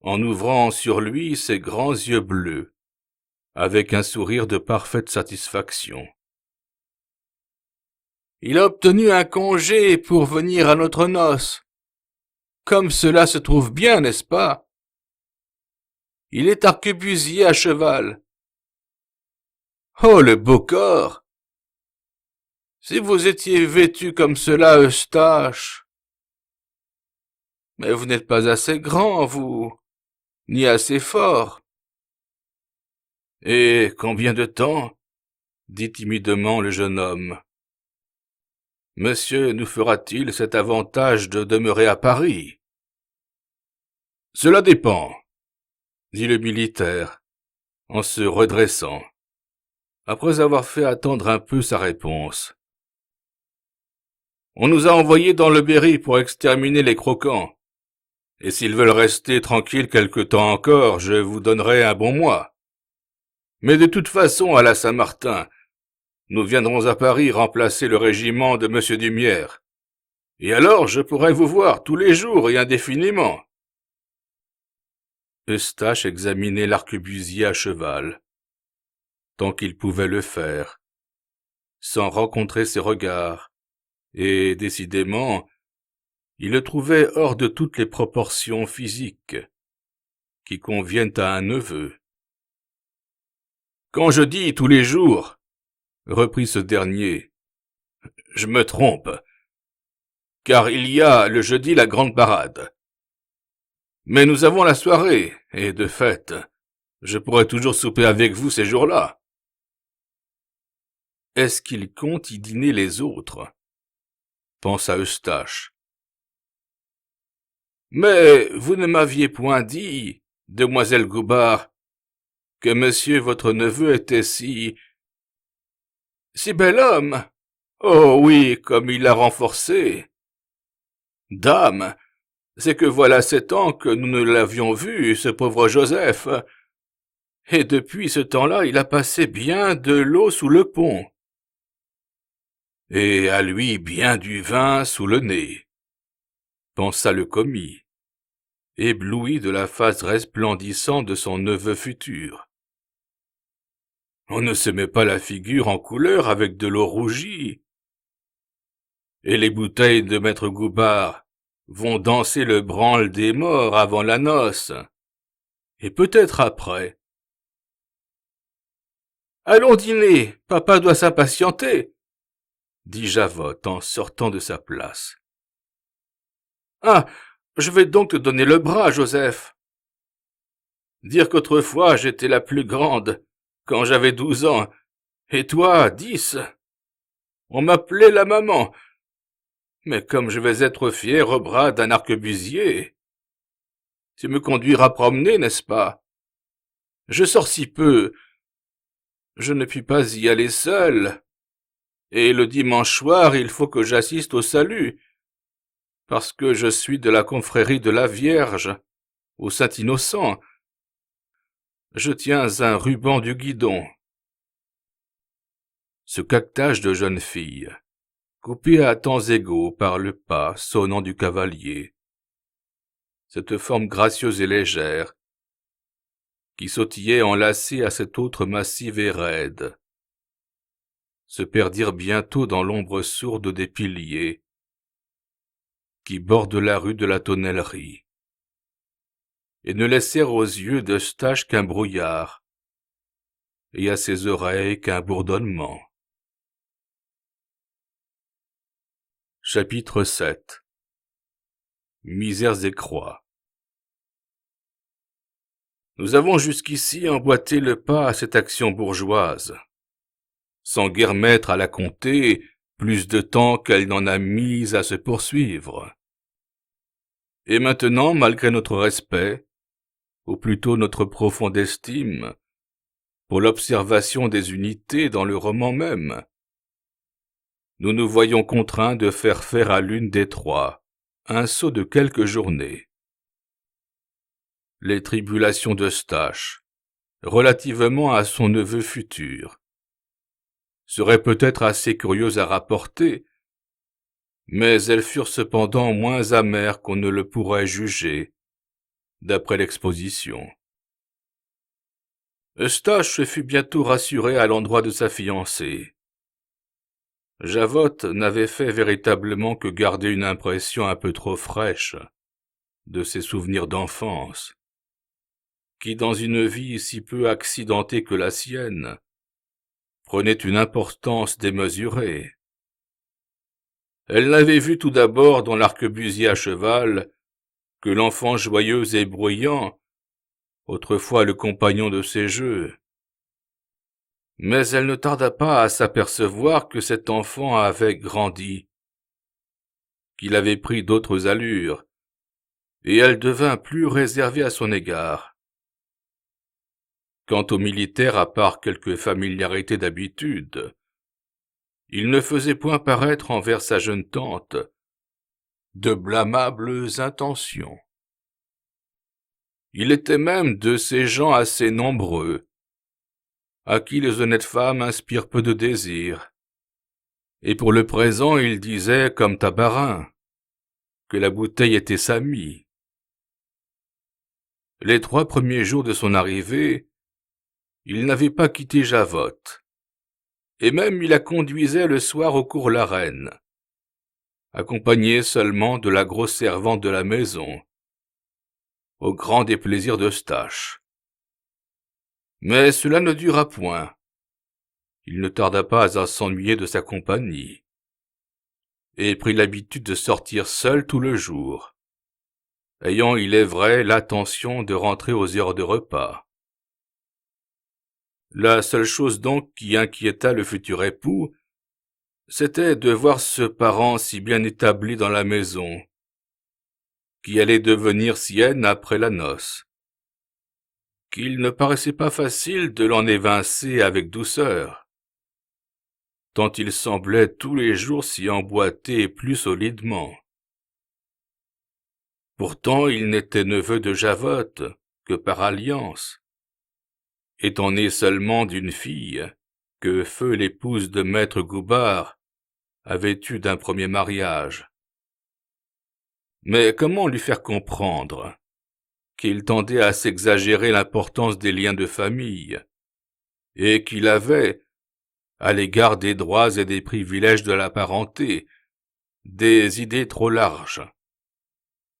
en ouvrant sur lui ses grands yeux bleus, avec un sourire de parfaite satisfaction. « Il a obtenu un congé pour venir à notre noce. Comme cela se trouve bien, n'est-ce pas? Il est arquebusier à cheval. Oh, le beau corps! Si vous étiez vêtu comme cela, Eustache! Mais vous n'êtes pas assez grand, vous, ni assez fort. »« Et combien de temps? » dit timidement le jeune homme. « Monsieur nous fera-t-il cet avantage de demeurer à Paris? »« Cela dépend, » dit le militaire, en se redressant. après avoir fait attendre un peu sa réponse. On nous a envoyés dans le Berry pour exterminer les croquants. Et s'ils veulent rester tranquilles quelque temps encore, je vous donnerai un bon mois. Mais de toute façon, à la Saint-Martin, nous viendrons à Paris remplacer le régiment de M. Dumière. Et alors je pourrai vous voir tous les jours et indéfiniment. Eustache examinait l'arquebusier à cheval, tant qu'il pouvait le faire, sans rencontrer ses regards, et décidément, il le trouvait hors de toutes les proportions physiques qui conviennent à un neveu. Quand je dis tous les jours, reprit ce dernier, je me trompe, car il y a le jeudi la grande parade. Mais nous avons la soirée, et de fait, je pourrais toujours souper avec vous ces jours-là. Est-ce qu'il compte y dîner les autres? Pensa Eustache. Mais vous ne m'aviez point dit, demoiselle Goubard, que monsieur votre neveu était si bel homme. Oh oui, comme il l'a renforcé. Dame, c'est que voilà 7 ans que nous ne l'avions vu, ce pauvre Joseph. Et depuis ce temps-là, il a passé bien de l'eau sous le pont. Et à lui bien du vin sous le nez, pensa le commis, ébloui de la face resplendissante de son neveu futur. On ne se met pas la figure en couleur avec de l'eau rougie. Et les bouteilles de maître Goubard vont danser le branle des morts avant la noce, et peut-être après. Allons dîner, papa doit s'impatienter, dit Javotte en sortant de sa place. Ah, je vais donc te donner le bras, Joseph. Dire qu'autrefois j'étais la plus grande, quand j'avais 12 ans, et toi 10. On m'appelait la maman. Mais comme je vais être fier au bras d'un arquebusier, tu me conduiras promener, n'est-ce pas? Je sors si peu, je ne puis pas y aller seul, et le dimanche soir il faut que j'assiste au salut, parce que je suis de la confrérie de la Vierge, au Saint-Innocent. Je tiens un ruban du guidon. Ce caquetage de jeune fille, coupé à temps égaux par le pas sonnant du cavalier, cette forme gracieuse et légère, qui sautillait enlacée à cette autre massive et raide, se perdirent bientôt dans l'ombre sourde des piliers qui bordent la rue de la Tonnellerie, et ne laissèrent aux yeux d'Eustache qu'un brouillard, et à ses oreilles qu'un bourdonnement. Chapitre 7. Misères et croix. Nous avons jusqu'ici emboîté le pas à cette action bourgeoise, sans guère mettre à la compter plus de temps qu'elle n'en a mis à se poursuivre. Et maintenant, malgré notre respect, ou plutôt notre profonde estime, pour l'observation des unités dans le roman même, nous nous voyons contraints de faire à l'une des trois un saut de quelques journées. Les tribulations d'Eustache, relativement à son neveu futur, seraient peut-être assez curieuses à rapporter, mais elles furent cependant moins amères qu'on ne le pourrait juger, d'après l'exposition. Eustache fut bientôt rassuré à l'endroit de sa fiancée. Javotte n'avait fait véritablement que garder une impression un peu trop fraîche de ses souvenirs d'enfance, qui, dans une vie si peu accidentée que la sienne, prenait une importance démesurée. Elle n'avait vu tout d'abord dans l'arquebusier à cheval que l'enfant joyeux et bruyant, autrefois le compagnon de ses jeux. Mais elle ne tarda pas à s'apercevoir que cet enfant avait grandi, qu'il avait pris d'autres allures, et elle devint plus réservée à son égard. Quant aux militaires, à part quelques familiarités d'habitude, il ne faisait point paraître envers sa jeune tante de blâmables intentions. Il était même de ces gens assez nombreux, à qui les honnêtes femmes inspirent peu de désir, et pour le présent il disait, comme Tabarin, que la bouteille était sa mie. Les 3 premiers jours de son arrivée, il n'avait pas quitté Javotte, et même il la conduisait le soir au cours la Reine, accompagné seulement de la grosse servante de la maison, au grand déplaisir d'Eustache. Mais cela ne dura point. Il ne tarda pas à s'ennuyer de sa compagnie, et prit l'habitude de sortir seul tout le jour, ayant, il est vrai, l'attention de rentrer aux heures de repas. La seule chose donc qui inquiéta le futur époux, c'était de voir ce parent si bien établi dans la maison, qui allait devenir sienne après la noce, qu'il ne paraissait pas facile de l'en évincer avec douceur, tant il semblait tous les jours s'y emboîter plus solidement. Pourtant il n'était neveu de Javotte que par alliance, étant né seulement d'une fille que feu l'épouse de maître Goubard avait eue d'un premier mariage. Mais comment lui faire comprendre qu'il tendait à s'exagérer l'importance des liens de famille, et qu'il avait, à l'égard des droits et des privilèges de la parenté, des idées trop larges,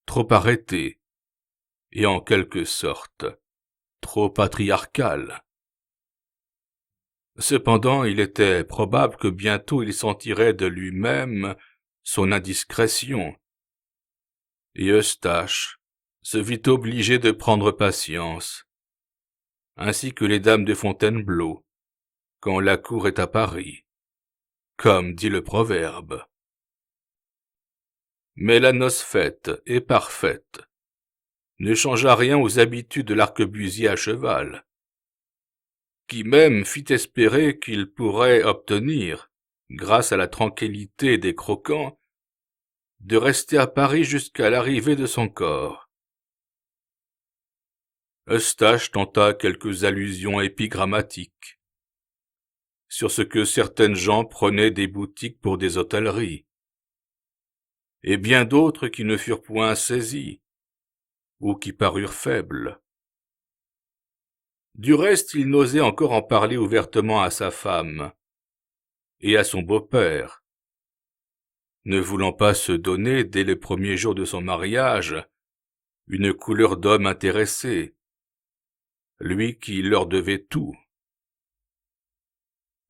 trop arrêtées, et en quelque sorte trop patriarcales. Cependant, il était probable que bientôt il sentirait de lui-même son indiscrétion, et Eustache se vit obligé de prendre patience, ainsi que les dames de Fontainebleau, quand la cour est à Paris, comme dit le proverbe. Mais la noce faite et parfaite ne changea rien aux habitudes de l'arquebusier à cheval, qui même fit espérer qu'il pourrait obtenir, grâce à la tranquillité des croquants, de rester à Paris jusqu'à l'arrivée de son corps. Eustache tenta quelques allusions épigrammatiques sur ce que certaines gens prenaient des boutiques pour des hôtelleries, et bien d'autres qui ne furent point saisies, ou qui parurent faibles. Du reste, il n'osait encore en parler ouvertement à sa femme et à son beau-père, ne voulant pas se donner, dès les premiers jours de son mariage, une couleur d'homme intéressé, lui qui leur devait tout.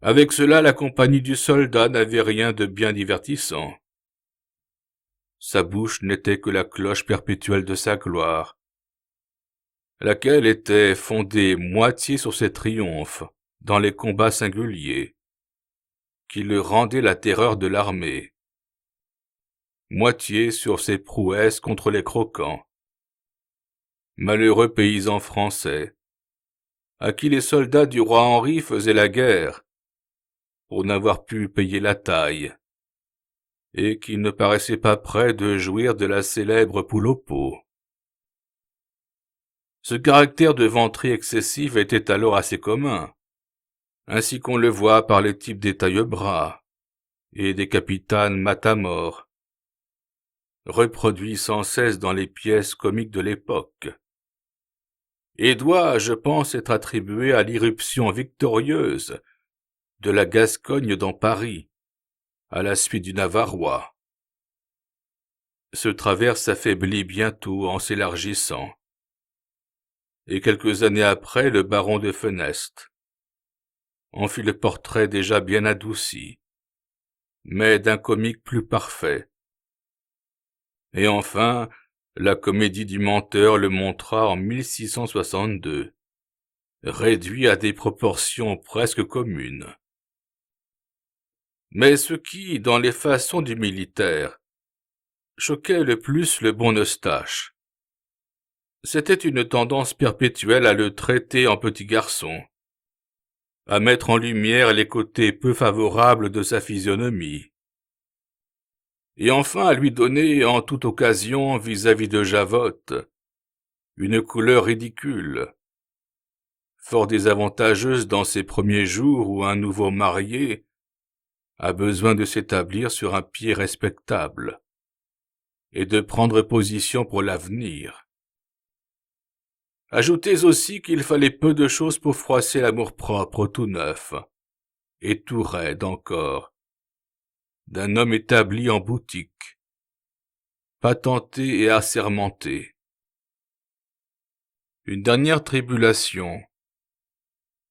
Avec cela, la compagnie du soldat n'avait rien de bien divertissant. Sa bouche n'était que la cloche perpétuelle de sa gloire, laquelle était fondée moitié sur ses triomphes dans les combats singuliers, qui le rendaient la terreur de l'armée, moitié sur ses prouesses contre les croquants, malheureux paysans français, à qui les soldats du roi Henri faisaient la guerre, pour n'avoir pu payer la taille, et qui ne paraissaient pas près de jouir de la célèbre poule au pot. Ce caractère de vanterie excessive était alors assez commun, ainsi qu'on le voit par les types des taille-bras et des capitaines matamores, reproduits sans cesse dans les pièces comiques de l'époque, et doit, je pense, être attribué à l'irruption victorieuse de la Gascogne dans Paris, à la suite du Navarois. Ce travers s'affaiblit bientôt en s'élargissant, et quelques années après, le baron de Feneste en fit le portrait déjà bien adouci, mais d'un comique plus parfait. Et enfin, la comédie du menteur le montra en 1662, réduit à des proportions presque communes. Mais ce qui, dans les façons du militaire, choquait le plus le bon Eustache, C'était une tendance perpétuelle à le traiter en petit garçon, à mettre en lumière les côtés peu favorables de sa physionomie, et enfin à lui donner en toute occasion vis-à-vis de Javotte une couleur ridicule, fort désavantageuse dans ses premiers jours où un nouveau marié a besoin de s'établir sur un pied respectable et de prendre position pour l'avenir. Ajoutez aussi qu'il fallait peu de choses pour froisser l'amour-propre tout neuf, et tout raide encore, d'un homme établi en boutique, patenté et assermenté. Une dernière tribulation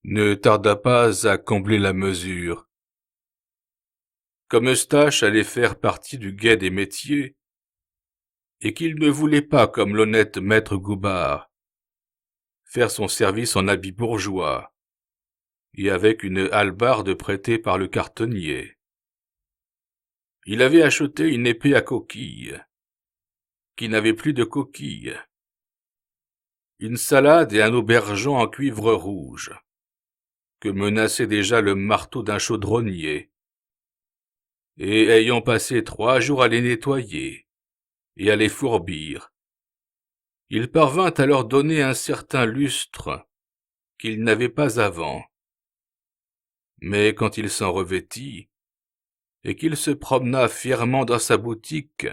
ne tarda pas à combler la mesure. Comme Eustache allait faire partie du guet des métiers, et qu'il ne voulait pas, comme l'honnête maître Goubard, faire son service en habit bourgeois, et avec une hallebarde prêtée par le cartonnier. Il avait acheté une épée à coquille, qui n'avait plus de coquille, une salade et un aubergeon en cuivre rouge, que menaçait déjà le marteau d'un chaudronnier, et ayant passé 3 jours à les nettoyer et à les fourbir, il parvint à leur donner un certain lustre qu'il n'avait pas avant. Mais quand il s'en revêtit, et qu'il se promena fièrement dans sa boutique,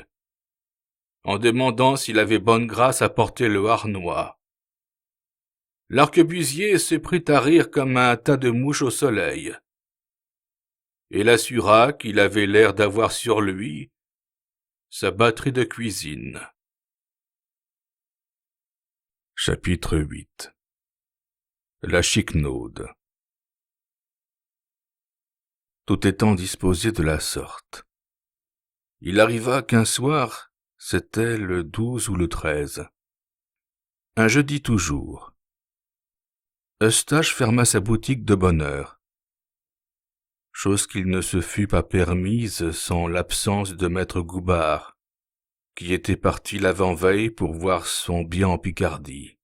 en demandant s'il avait bonne grâce à porter le harnois, l'arquebusier se prit à rire comme un tas de mouches au soleil, et l'assura qu'il avait l'air d'avoir sur lui sa batterie de cuisine. Chapitre 8. La chiquenaude. Tout étant disposé de la sorte, il arriva qu'un soir, c'était le 12 ou le 13, un jeudi toujours, Eustache ferma sa boutique de bonne heure, chose qu'il ne se fût pas permise sans l'absence de maître Goubard, qui était parti l'avant-veille pour voir son bien en Picardie,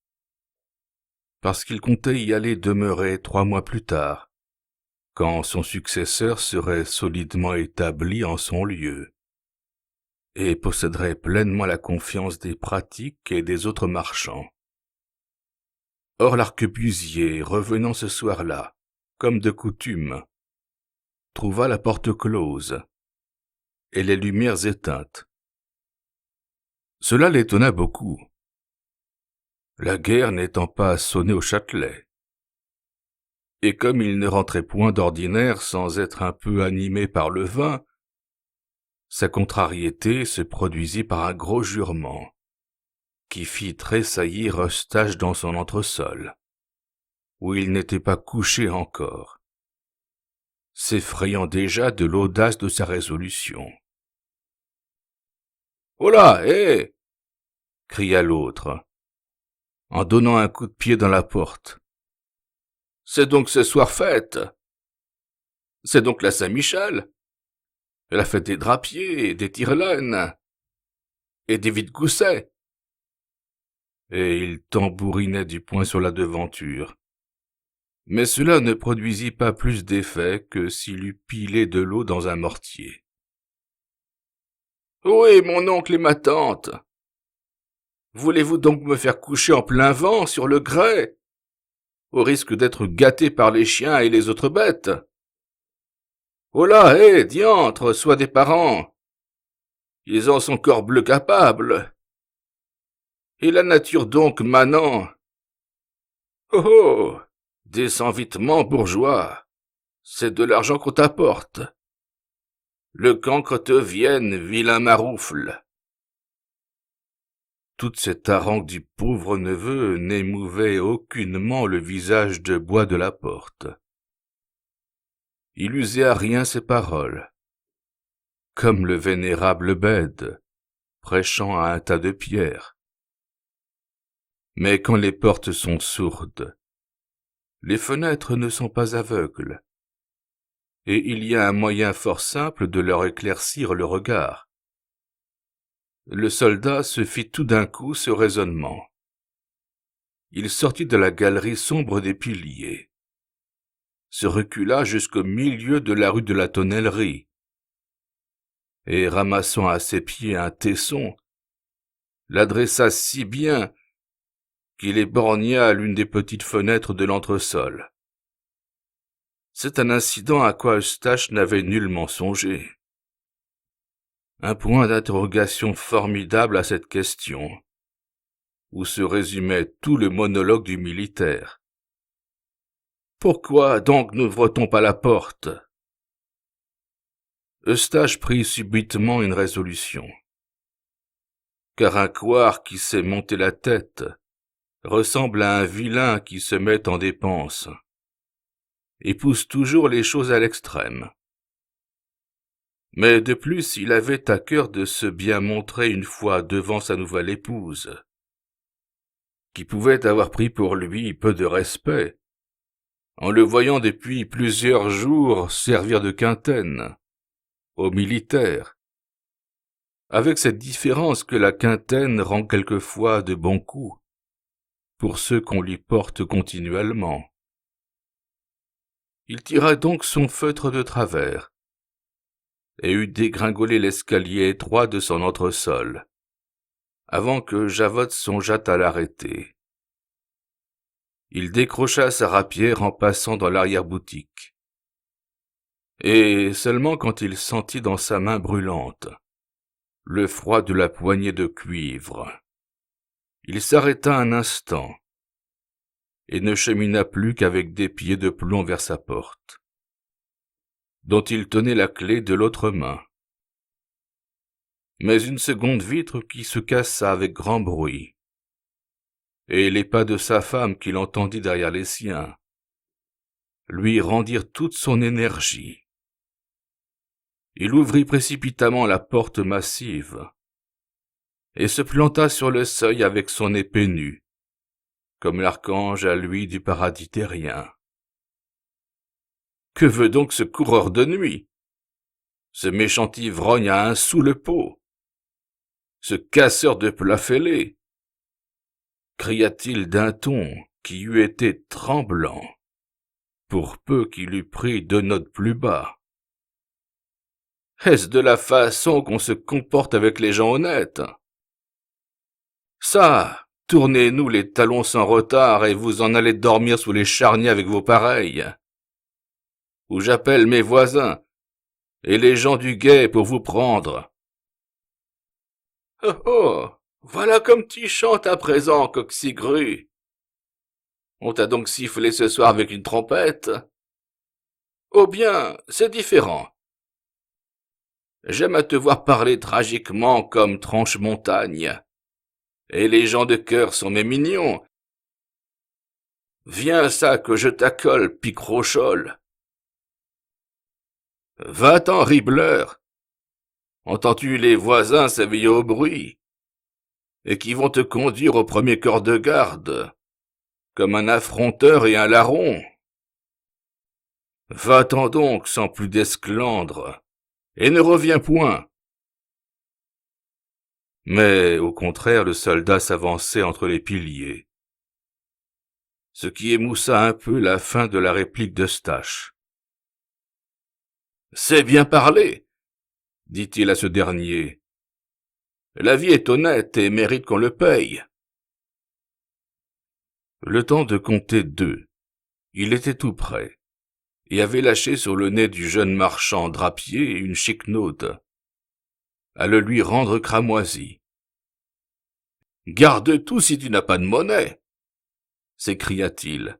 parce qu'il comptait y aller demeurer 3 mois plus tard, quand son successeur serait solidement établi en son lieu, et posséderait pleinement la confiance des pratiques et des autres marchands. Or l'arquebusier, revenant ce soir-là, comme de coutume, trouva la porte close et les lumières éteintes. Cela l'étonna beaucoup, la guerre n'étant pas sonnée au Châtelet. Et comme il ne rentrait point d'ordinaire sans être un peu animé par le vin, sa contrariété se produisit par un gros jurement, qui fit tressaillir Eustache dans son entresol, où il n'était pas couché encore, s'effrayant déjà de l'audace de sa résolution. « Oh là, hé !» cria l'autre, en donnant un coup de pied dans la porte. « C'est donc ce soir fête. C'est donc la Saint-Michel, la fête des drapiers, des tire-laines et des vide-goussets. » Et il tambourinait du poing sur la devanture. Mais cela ne produisit pas plus d'effet que s'il eût pilé de l'eau dans un mortier. « Oui, mon oncle et ma tante. Voulez-vous donc me faire coucher en plein vent sur le grès, au risque d'être gâté par les chiens et les autres bêtes? Oh là, hé, diantre, sois des parents. Ils en sont corbleu capables. Et la nature donc manant. Oh oh, descends vitement, bourgeois. C'est de l'argent qu'on t'apporte. Le cancre te vienne, vilain maroufle. » Toute cette harangue du pauvre neveu n'émouvait aucunement le visage de bois de la porte. Il usait à rien ses paroles, comme le vénérable Bède, prêchant à un tas de pierres. Mais quand les portes sont sourdes, les fenêtres ne sont pas aveugles, et il y a un moyen fort simple de leur éclaircir le regard. Le soldat se fit tout d'un coup ce raisonnement. il sortit de la galerie sombre des piliers, se recula jusqu'au milieu de la rue de la Tonnellerie, et ramassant à ses pieds un tesson, l'adressa si bien qu'il éborgna l'une des petites fenêtres de l'entresol. C'est un incident à quoi Eustache n'avait nullement songé. Un point d'interrogation formidable à cette question, où se résumait tout le monologue du militaire. Pourquoi donc n'ouvre-t-on pas la porte? Eustache prit subitement une résolution. Car un couard qui s'est monté la tête ressemble à un vilain qui se met en dépense et pousse toujours les choses à l'extrême. Mais de plus, il avait à cœur de se bien montrer une fois devant sa nouvelle épouse, qui pouvait avoir pris pour lui peu de respect, en le voyant depuis plusieurs jours servir de quintaine aux militaires, avec cette différence que la quintaine rend quelquefois de bons coups pour ceux qu'on lui porte continuellement. Il tira donc son feutre de travers, et eut dégringolé l'escalier étroit de son entresol, avant que Javotte songeât à l'arrêter. Il décrocha sa rapière en passant dans l'arrière-boutique, et seulement quand il sentit dans sa main brûlante le froid de la poignée de cuivre, il s'arrêta un instant, et ne chemina plus qu'avec des pieds de plomb vers sa porte, dont il tenait la clé de l'autre main. Mais une seconde vitre qui se cassa avec grand bruit, et les pas de sa femme qu'il entendit derrière les siens, lui rendirent toute son énergie. Il ouvrit précipitamment la porte massive, et se planta sur le seuil avec son épée nue, comme l'archange à lui du paradis terrien. Que veut donc ce coureur de nuit? Ce méchant ivrogne a un sous le pot? Ce casseur de plats fêlés? Cria-t-il d'un ton qui eût été tremblant, pour peu qu'il eût pris 2 notes plus bas. Est-ce de la façon qu'on se comporte avec les gens honnêtes? Ça, tournez-nous les talons sans retard et vous en allez dormir sous les charniers avec vos pareils. Ou j'appelle mes voisins et les gens du guet pour vous prendre. Oh oh, voilà comme tu chantes à présent, coqsigru. On t'a donc sifflé ce soir avec une trompette? Oh bien, c'est différent. J'aime à te voir parler tragiquement comme Tranche-Montagne. Et les gens de cœur sont mes mignons. Viens ça que je t'accole, Picrochole. Va-t'en, ribleur. Entends-tu les voisins s'éveiller au bruit, et qui vont te conduire au premier corps de garde, comme un affronteur et un larron? Va-t'en donc sans plus d'esclandre, et ne reviens point. Mais, au contraire, le soldat s'avançait entre les piliers, ce qui émoussa un peu la fin de la réplique d'Eustache. « C'est bien parlé, dit-il à ce dernier. La vie est honnête et mérite qu'on le paye. » Le temps de compter 2, il était tout prêt, et avait lâché sur le nez du jeune marchand drapier une chiquenaude, à le lui rendre cramoisi. « Garde tout si tu n'as pas de monnaie, s'écria-t-il.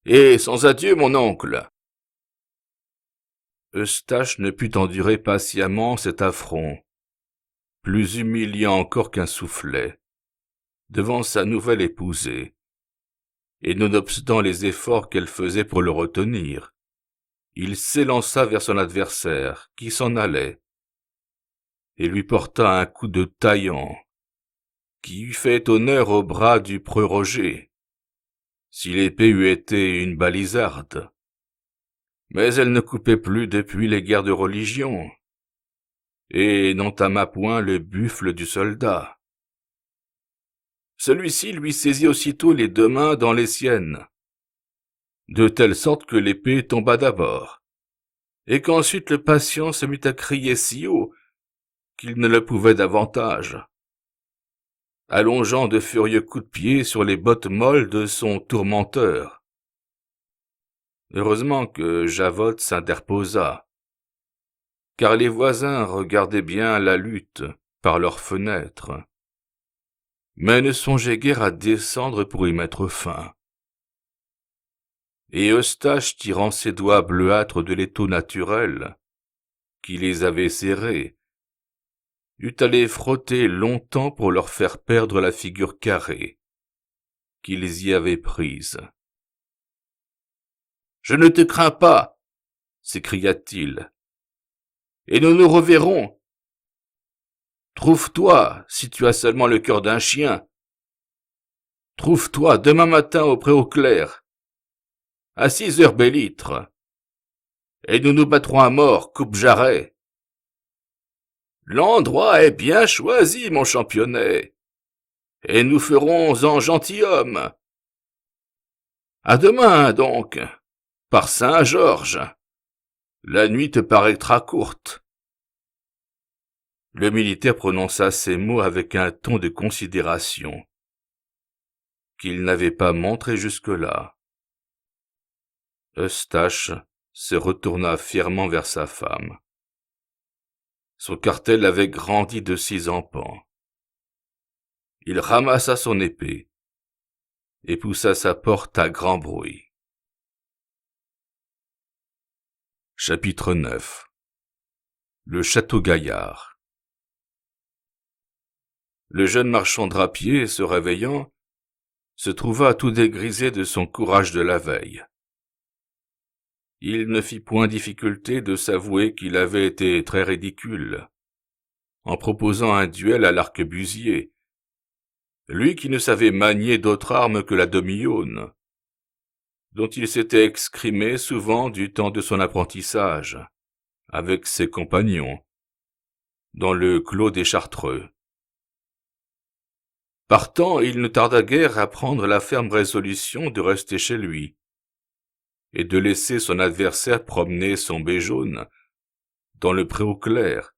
Et sans adieu, mon oncle. Eustache ne put endurer patiemment cet affront, plus humiliant encore qu'un soufflet, devant sa nouvelle épousée, et nonobstant les efforts qu'elle faisait pour le retenir, il s'élança vers son adversaire, qui s'en allait, et lui porta un coup de taillant, qui eût fait honneur au bras du preux Roger, si l'épée eût été une balisarde. Mais elle ne coupait plus depuis les guerres de religion, et n'entama point le buffle du soldat. celui-ci lui saisit aussitôt les 2 mains dans les siennes, de telle sorte que l'épée tomba d'abord, et qu'ensuite le patient se mit à crier si haut qu'il ne le pouvait davantage, allongeant de furieux coups de pied sur les bottes molles de son tourmenteur. Heureusement que Javotte s'interposa, car les voisins regardaient bien la lutte par leurs fenêtres, mais ne songeaient guère à descendre pour y mettre fin. Et Eustache, tirant ses doigts bleuâtres de l'étau naturel, qui les avait serrés, eut à les frotter longtemps pour leur faire perdre la figure carrée qu'ils y avaient prise. « Je ne te crains pas !» s'écria-t-il, « et nous nous reverrons. Trouve-toi, si tu as seulement le cœur d'un chien. Trouve-toi demain matin au Préauclair, à 6 heures bélître, et nous nous battrons à mort, coupe-jarret. L'endroit est bien choisi, mon championnet, et nous ferons en gentilhomme. À demain, donc, par Saint-Georges. La nuit te paraîtra courte. » Le militaire prononça ces mots avec un ton de considération qu'il n'avait pas montré jusque-là. Eustache se retourna fièrement vers sa femme. Son cartel avait grandi de 6 empans. Il ramassa son épée et poussa sa porte à grand bruit. Chapitre 9. Le château Gaillard. Le jeune marchand drapier, se réveillant, se trouva tout dégrisé de son courage de la veille. Il ne fit point difficulté de s'avouer qu'il avait été très ridicule, en proposant un duel à l'arquebusier, lui qui ne savait manier d'autre arme que la demi-aune, dont il s'était excrimé souvent du temps de son apprentissage, avec ses compagnons, dans le clos des Chartreux. Partant, il ne tarda guère à prendre la ferme résolution de rester chez lui, et de laisser son adversaire promener son bec jaune dans le Préauclair,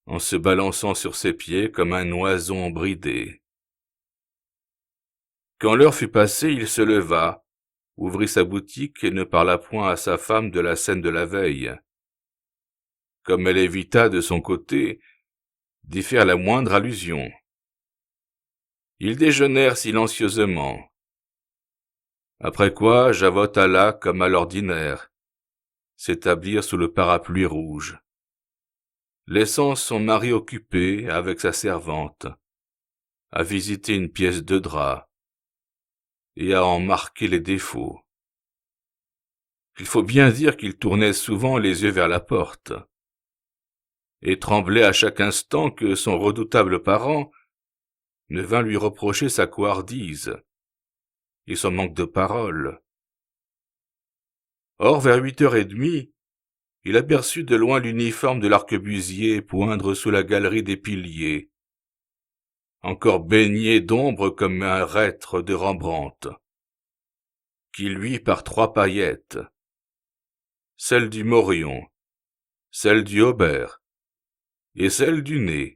en se balançant sur ses pieds comme un oison bridé. Quand l'heure fut passée, il se leva, ouvrit sa boutique et ne parla point à sa femme de la scène de la veille, comme elle évita de son côté d'y faire la moindre allusion. Ils déjeunèrent silencieusement, après quoi Javotte alla, comme à l'ordinaire, s'établir sous le parapluie rouge, laissant son mari occupé avec sa servante à visiter une pièce de drap et à en marquer les défauts. Il faut bien dire qu'il tournait souvent les yeux vers la porte et tremblait à chaque instant que son redoutable parent ne vint lui reprocher sa couardise et son manque de parole. Or, vers 8h30, il aperçut de loin l'uniforme de l'arquebusier poindre sous la galerie des piliers, encore baigné d'ombre comme un reître de Rembrandt, qui luit par 3 paillettes, celle du morion, celle du haubert et celle du nez.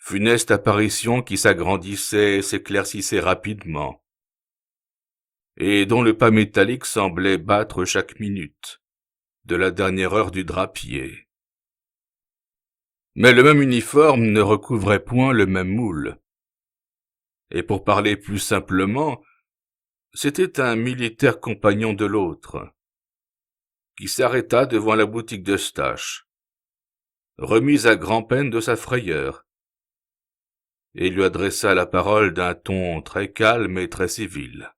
Funeste apparition qui s'agrandissait et s'éclaircissait rapidement, et dont le pas métallique semblait battre chaque minute de la dernière heure du drapier. Mais le même uniforme ne recouvrait point le même moule, et pour parler plus simplement, c'était un militaire compagnon de l'autre, qui s'arrêta devant la boutique d'Eustache, remis à grand-peine de sa frayeur, et lui adressa la parole d'un ton très calme et très civil.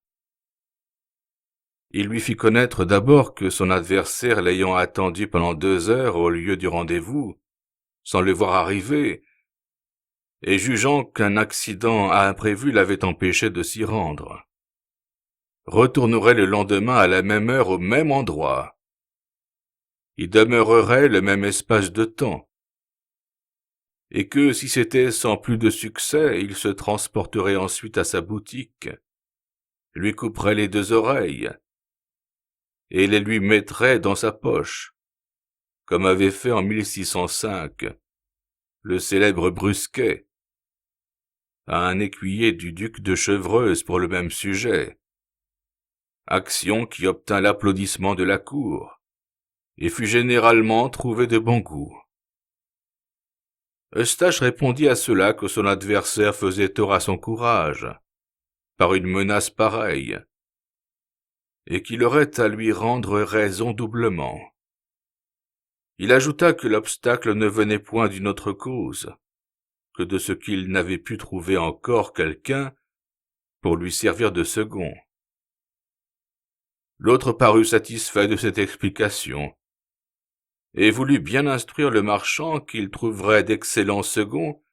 Il lui fit connaître d'abord que son adversaire l'ayant attendu pendant 2 heures au lieu du rendez-vous, sans le voir arriver, et jugeant qu'un accident imprévu l'avait empêché de s'y rendre, retournerait le lendemain à la même heure au même endroit. Il demeurerait le même espace de temps, et que si c'était sans plus de succès, il se transporterait ensuite à sa boutique, lui couperait les 2 oreilles, et les lui mettrait dans sa poche, comme avait fait en 1605 le célèbre Brusquet à un écuyer du duc de Chevreuse pour le même sujet, action qui obtint l'applaudissement de la cour, et fut généralement trouvée de bon goût. Eustache répondit à cela que son adversaire faisait tort à son courage, par une menace pareille, et qu'il aurait à lui rendre raison doublement. Il ajouta que l'obstacle ne venait point d'une autre cause que de ce qu'il n'avait pu trouver encore quelqu'un pour lui servir de second. L'autre parut satisfait de cette explication, et voulut bien instruire le marchand qu'il trouverait d'excellents seconds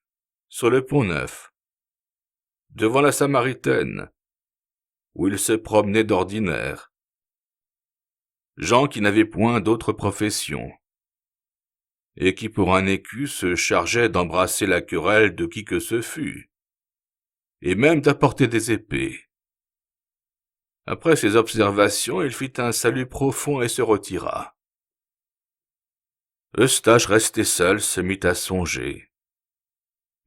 sur le Pont-Neuf, devant la Samaritaine, où il se promenait d'ordinaire. Gens qui n'avaient point d'autre profession, et qui pour un écu se chargeaient d'embrasser la querelle de qui que ce fût, et même d'apporter des épées. Après ces observations, il fit un salut profond et se retira. Eustache, resté seul, se mit à songer,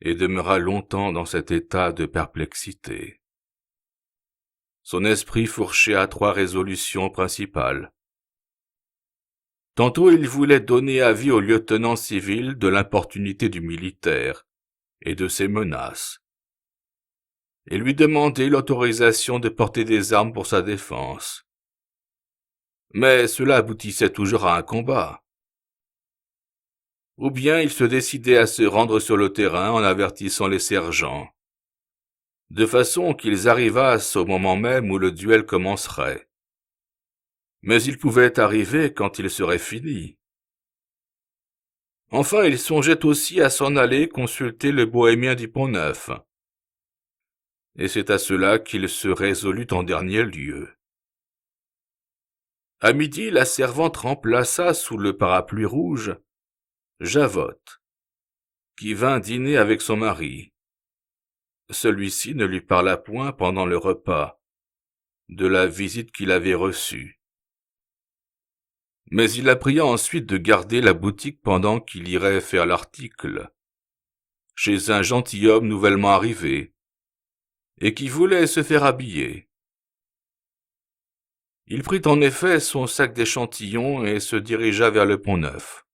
et demeura longtemps dans cet état de perplexité. Son esprit fourchait à 3 résolutions principales. Tantôt il voulait donner avis au lieutenant civil de l'importunité du militaire et de ses menaces, et lui demander l'autorisation de porter des armes pour sa défense. Mais cela aboutissait toujours à un combat. Ou bien il se décidait à se rendre sur le terrain en avertissant les sergents, de façon qu'ils arrivassent au moment même où le duel commencerait. Mais il pouvait arriver quand il serait fini. Enfin, il songeait aussi à s'en aller consulter le bohémien du Pont-Neuf. Et c'est à cela qu'il se résolut en dernier lieu. À midi, la servante remplaça sous le parapluie rouge Javotte, qui vint dîner avec son mari. Celui-ci ne lui parla point pendant le repas de la visite qu'il avait reçue. Mais il la pria ensuite de garder la boutique pendant qu'il irait faire l'article chez un gentilhomme nouvellement arrivé, et qui voulait se faire habiller. Il prit en effet son sac d'échantillons et se dirigea vers le Pont-Neuf.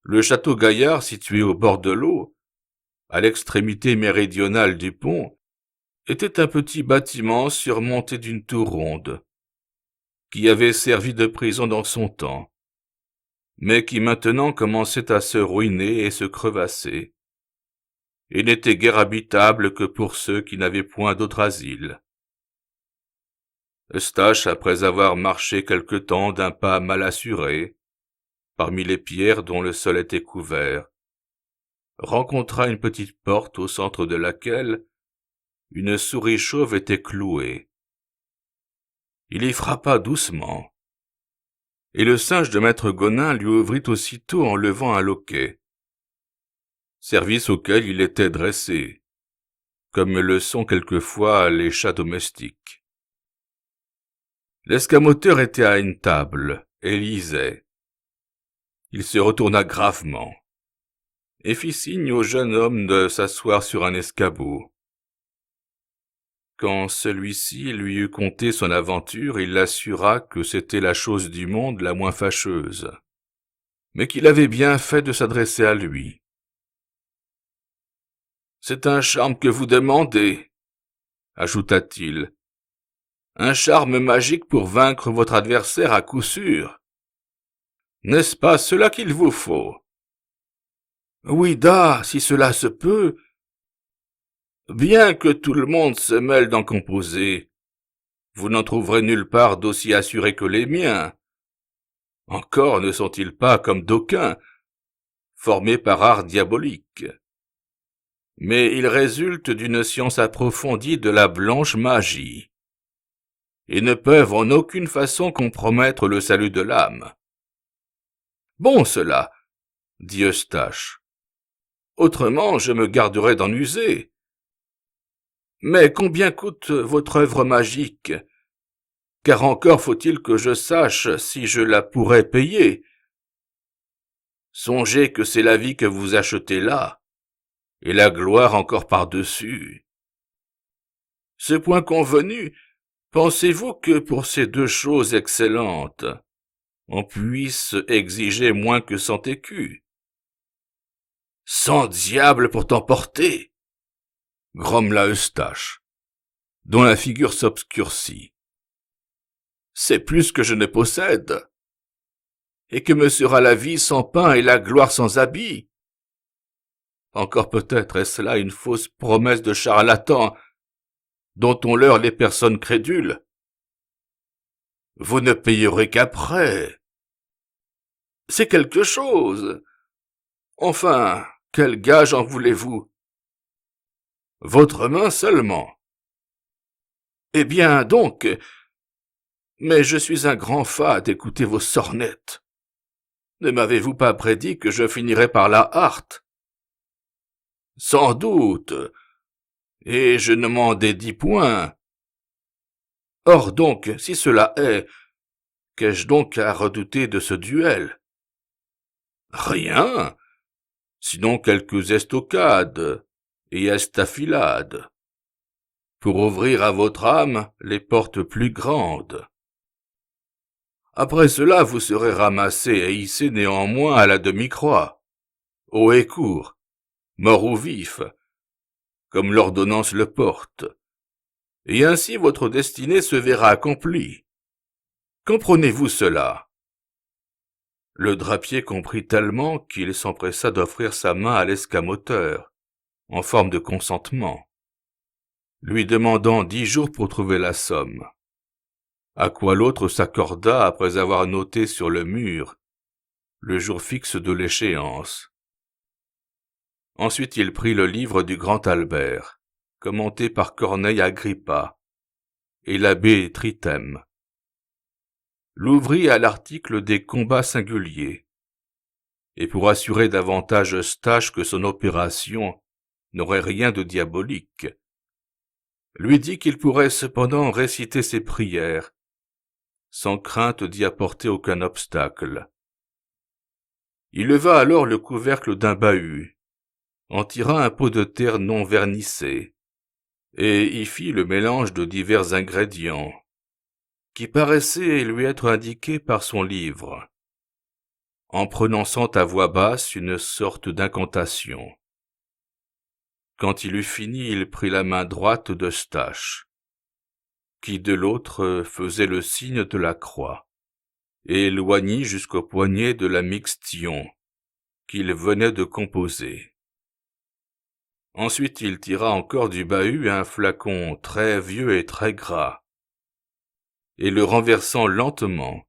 Le château Gaillard, situé au bord de l'eau, à l'extrémité méridionale du pont, était un petit bâtiment surmonté d'une tour ronde, qui avait servi de prison dans son temps, mais qui maintenant commençait à se ruiner et se crevasser, et n'était guère habitable que pour ceux qui n'avaient point d'autre asile. Eustache, après avoir marché quelque temps d'un pas mal assuré, parmi les pierres dont le sol était couvert, rencontra une petite porte au centre de laquelle une souris chauve était clouée. Il y frappa doucement, et le singe de maître Gonin lui ouvrit aussitôt en levant un loquet, service auquel il était dressé, comme le sont quelquefois les chats domestiques. L'escamoteur était à une table et lisait. Il se retourna gravement et fit signe au jeune homme de s'asseoir sur un escabeau. Quand celui-ci lui eut conté son aventure, il l'assura que c'était la chose du monde la moins fâcheuse, mais qu'il avait bien fait de s'adresser à lui. « C'est un charme que vous demandez, » ajouta-t-il. « Un charme magique pour vaincre votre adversaire à coup sûr. N'est-ce pas cela qu'il vous faut ? » « Oui, si cela se peut. Bien que tout le monde se mêle d'en composer, vous n'en trouverez nulle part d'aussi assuré que les miens. Encore ne sont-ils pas, comme d'aucuns, formés par art diabolique. Mais ils résultent d'une science approfondie de la blanche magie, et ne peuvent en aucune façon compromettre le salut de l'âme. »« Bon cela, » dit Eustache. Autrement, je me garderais d'en user. Mais combien coûte votre œuvre magique? Car encore faut-il que je sache si je la pourrais payer. Songez que c'est la vie que vous achetez là, et la gloire encore par-dessus. Ce point convenu, pensez-vous que pour ces deux choses excellentes, on puisse exiger moins que 100 écus? 100 diables pour t'emporter! Grommela Eustache, dont la figure s'obscurcit. C'est plus que je ne possède. Et que me sera la vie sans pain et la gloire sans habit? Encore peut-être est-ce là une fausse promesse de charlatan dont on leurre les personnes crédules. Vous ne payerez qu'après. C'est quelque chose. Enfin, quel gage en voulez-vous? Votre main seulement. Eh bien, donc, mais je suis un grand fat d'écouter vos sornettes. Ne m'avez-vous pas prédit que je finirais par la harte? Sans doute, et je ne m'en dédis point. Or donc, si cela est, qu'ai-je donc à redouter de ce duel? Rien, sinon quelques estocades et estafilades, pour ouvrir à votre âme les portes plus grandes. Après cela, vous serez ramassé et hissé néanmoins à la demi-croix, haut et court, mort ou vif, comme l'ordonnance le porte, et ainsi votre destinée se verra accomplie. Comprenez-vous cela? Le drapier comprit tellement qu'il s'empressa d'offrir sa main à l'escamoteur, en forme de consentement, lui demandant 10 jours pour trouver la somme, à quoi l'autre s'accorda après avoir noté sur le mur le jour fixe de l'échéance. Ensuite il prit le livre du grand Albert, commenté par Corneille Agrippa et l'abbé Trithème, l'ouvrit à l'article des combats singuliers, et pour assurer davantage Eustache que son opération n'aurait rien de diabolique, lui dit qu'il pourrait cependant réciter ses prières, sans crainte d'y apporter aucun obstacle. Il leva alors le couvercle d'un bahut, en tira un pot de terre non vernissée, et y fit le mélange de divers ingrédients, qui paraissaient lui être indiqués par son livre, en prononçant à voix basse une sorte d'incantation. Quand il eut fini, il prit la main droite d'Eustache, qui de l'autre faisait le signe de la croix, et éloignit jusqu'au poignet de la mixtion qu'il venait de composer. Ensuite il tira encore du bahut un flacon très vieux et très gras, et le renversant lentement,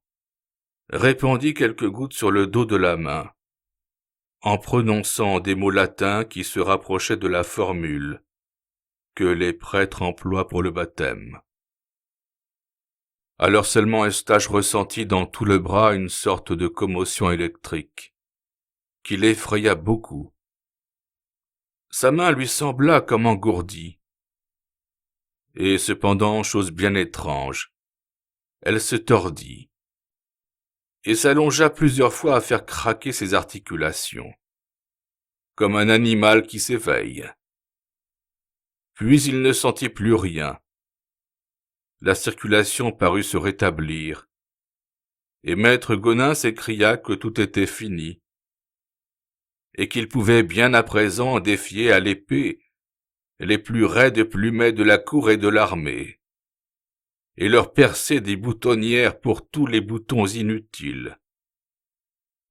répandit quelques gouttes sur le dos de la main, en prononçant des mots latins qui se rapprochaient de la formule que les prêtres emploient pour le baptême. Alors seulement Eustache ressentit dans tout le bras une sorte de commotion électrique, qui l'effraya beaucoup. Sa main lui sembla comme engourdie. Et cependant, chose bien étrange, elle se tordit, et s'allongea plusieurs fois à faire craquer ses articulations, comme un animal qui s'éveille. Puis il ne sentit plus rien. La circulation parut se rétablir, et maître Gonin s'écria que tout était fini, et qu'il pouvait bien à présent défier à l'épée les plus raides plumets de la cour et de l'armée, et leur percer des boutonnières pour tous les boutons inutiles,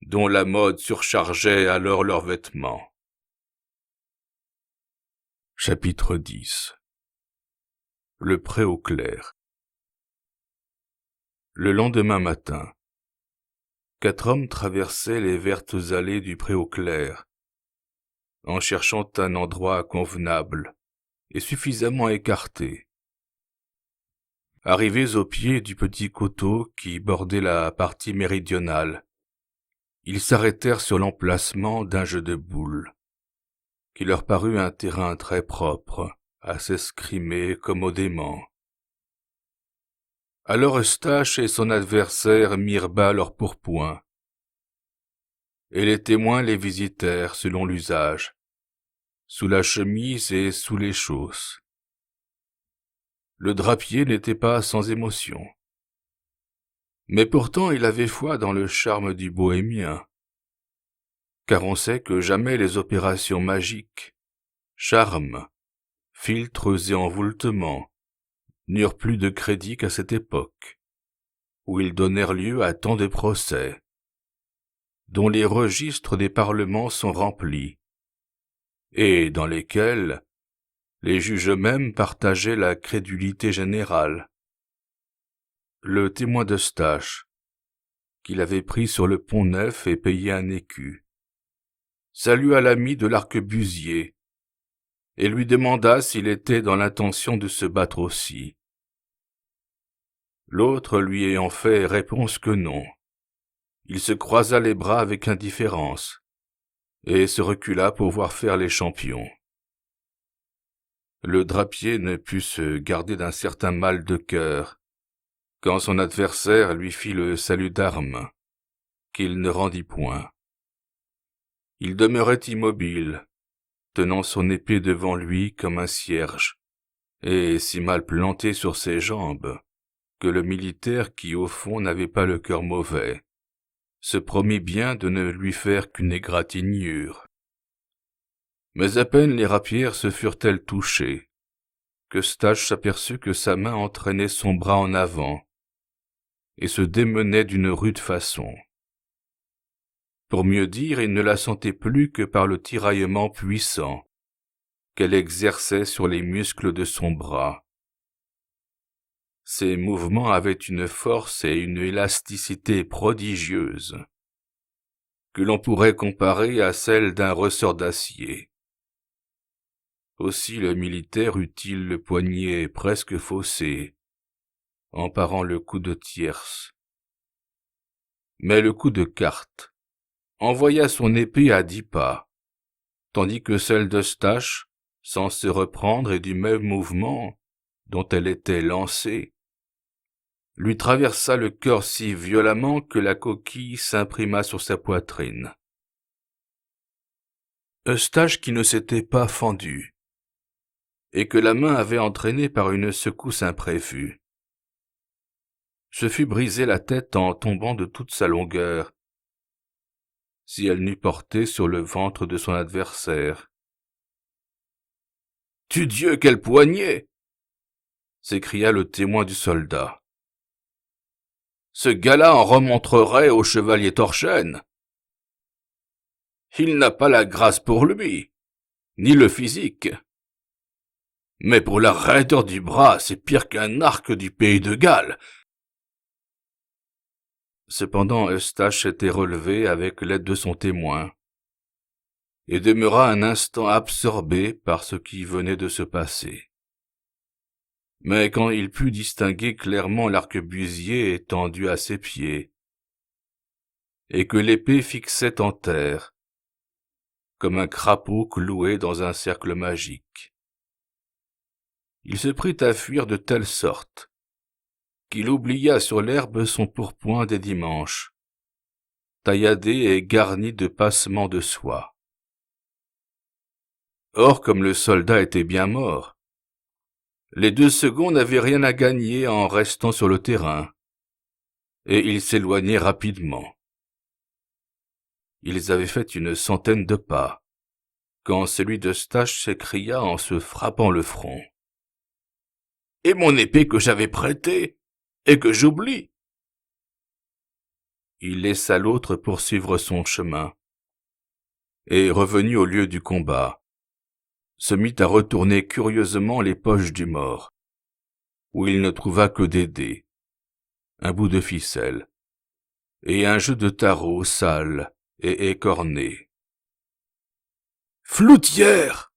dont la mode surchargeait alors leurs vêtements. Chapitre 10. Le pré au clair. Le lendemain matin, 4 hommes traversaient les vertes allées du pré au clair, en cherchant un endroit convenable et suffisamment écarté. Arrivés au pied du petit coteau qui bordait la partie méridionale, ils s'arrêtèrent sur l'emplacement d'un jeu de boules. qui leur parut un terrain très propre à s'escrimer commodément. Alors Eustache et son adversaire mirent bas leur pourpoint, et les témoins les visitèrent selon l'usage, sous la chemise et sous les chausses. Le drapier n'était pas sans émotion, mais pourtant il avait foi dans le charme du bohémien, car on sait que jamais les opérations magiques, charmes, filtres et envoûtements n'eurent plus de crédit qu'à cette époque, où ils donnèrent lieu à tant de procès, dont les registres des parlements sont remplis, et dans lesquels les juges eux-mêmes partageaient la crédulité générale. Le témoin d'Eustache, qu'il avait pris sur le Pont-Neuf et payé un écu, salua l'ami de l'arquebusier, et lui demanda s'il était dans l'intention de se battre aussi. L'autre lui ayant fait réponse que non, il se croisa les bras avec indifférence, et se recula pour voir faire les champions. Le drapier ne put se garder d'un certain mal de cœur, quand son adversaire lui fit le salut d'armes, qu'il ne rendit point. Il demeurait immobile, tenant son épée devant lui comme un cierge, et si mal planté sur ses jambes, que le militaire qui au fond n'avait pas le cœur mauvais, se promit bien de ne lui faire qu'une égratignure. Mais à peine les rapières se furent-elles touchées, qu'Eustache s'aperçut que sa main entraînait son bras en avant, et se démenait d'une rude façon. Pour mieux dire, il ne la sentait plus que par le tiraillement puissant qu'elle exerçait sur les muscles de son bras. Ses mouvements avaient une force et une élasticité prodigieuses, que l'on pourrait comparer à celle d'un ressort d'acier. Aussi le militaire eut-il le poignet presque faussé, en parant le coup de tierce. Mais le coup de quarte envoya son épée à 10 pas, tandis que celle d'Eustache, sans se reprendre et du même mouvement dont elle était lancée, lui traversa le cœur si violemment que la coquille s'imprima sur sa poitrine. Eustache, qui ne s'était pas fendu, et que la main avait entraîné par une secousse imprévue, se fut brisé la tête en tombant de toute sa longueur, si elle n'eût porté sur le ventre de son adversaire. « Tudieu, quel poignet !» s'écria le témoin du soldat. « Ce gars-là en remontrerait au chevalier Torchen. Il n'a pas la grâce pour lui, ni le physique. Mais pour la raideur du bras, c'est pire qu'un arc du pays de Galles. » Cependant, Eustache s'était relevé avec l'aide de son témoin, et demeura un instant absorbé par ce qui venait de se passer. Mais quand il put distinguer clairement l'arquebusier étendu à ses pieds, et que l'épée fixait en terre, comme un crapaud cloué dans un cercle magique, il se prit à fuir de telle sorte qu'il oublia sur l'herbe son pourpoint des dimanches, tailladé et garni de passements de soie. Or, comme le soldat était bien mort, les 2 seconds n'avaient rien à gagner en restant sur le terrain, et ils s'éloignaient rapidement. Ils avaient fait une centaine de pas, quand celui d'Eustache s'écria en se frappant le front. « Et mon épée que j'avais prêtée, et que j'oublie !» Il laissa l'autre poursuivre son chemin, et revenu au lieu du combat, se mit à retourner curieusement les poches du mort, où il ne trouva que des dés, un bout de ficelle, et un jeu de tarot sale et écorné. « Floutière !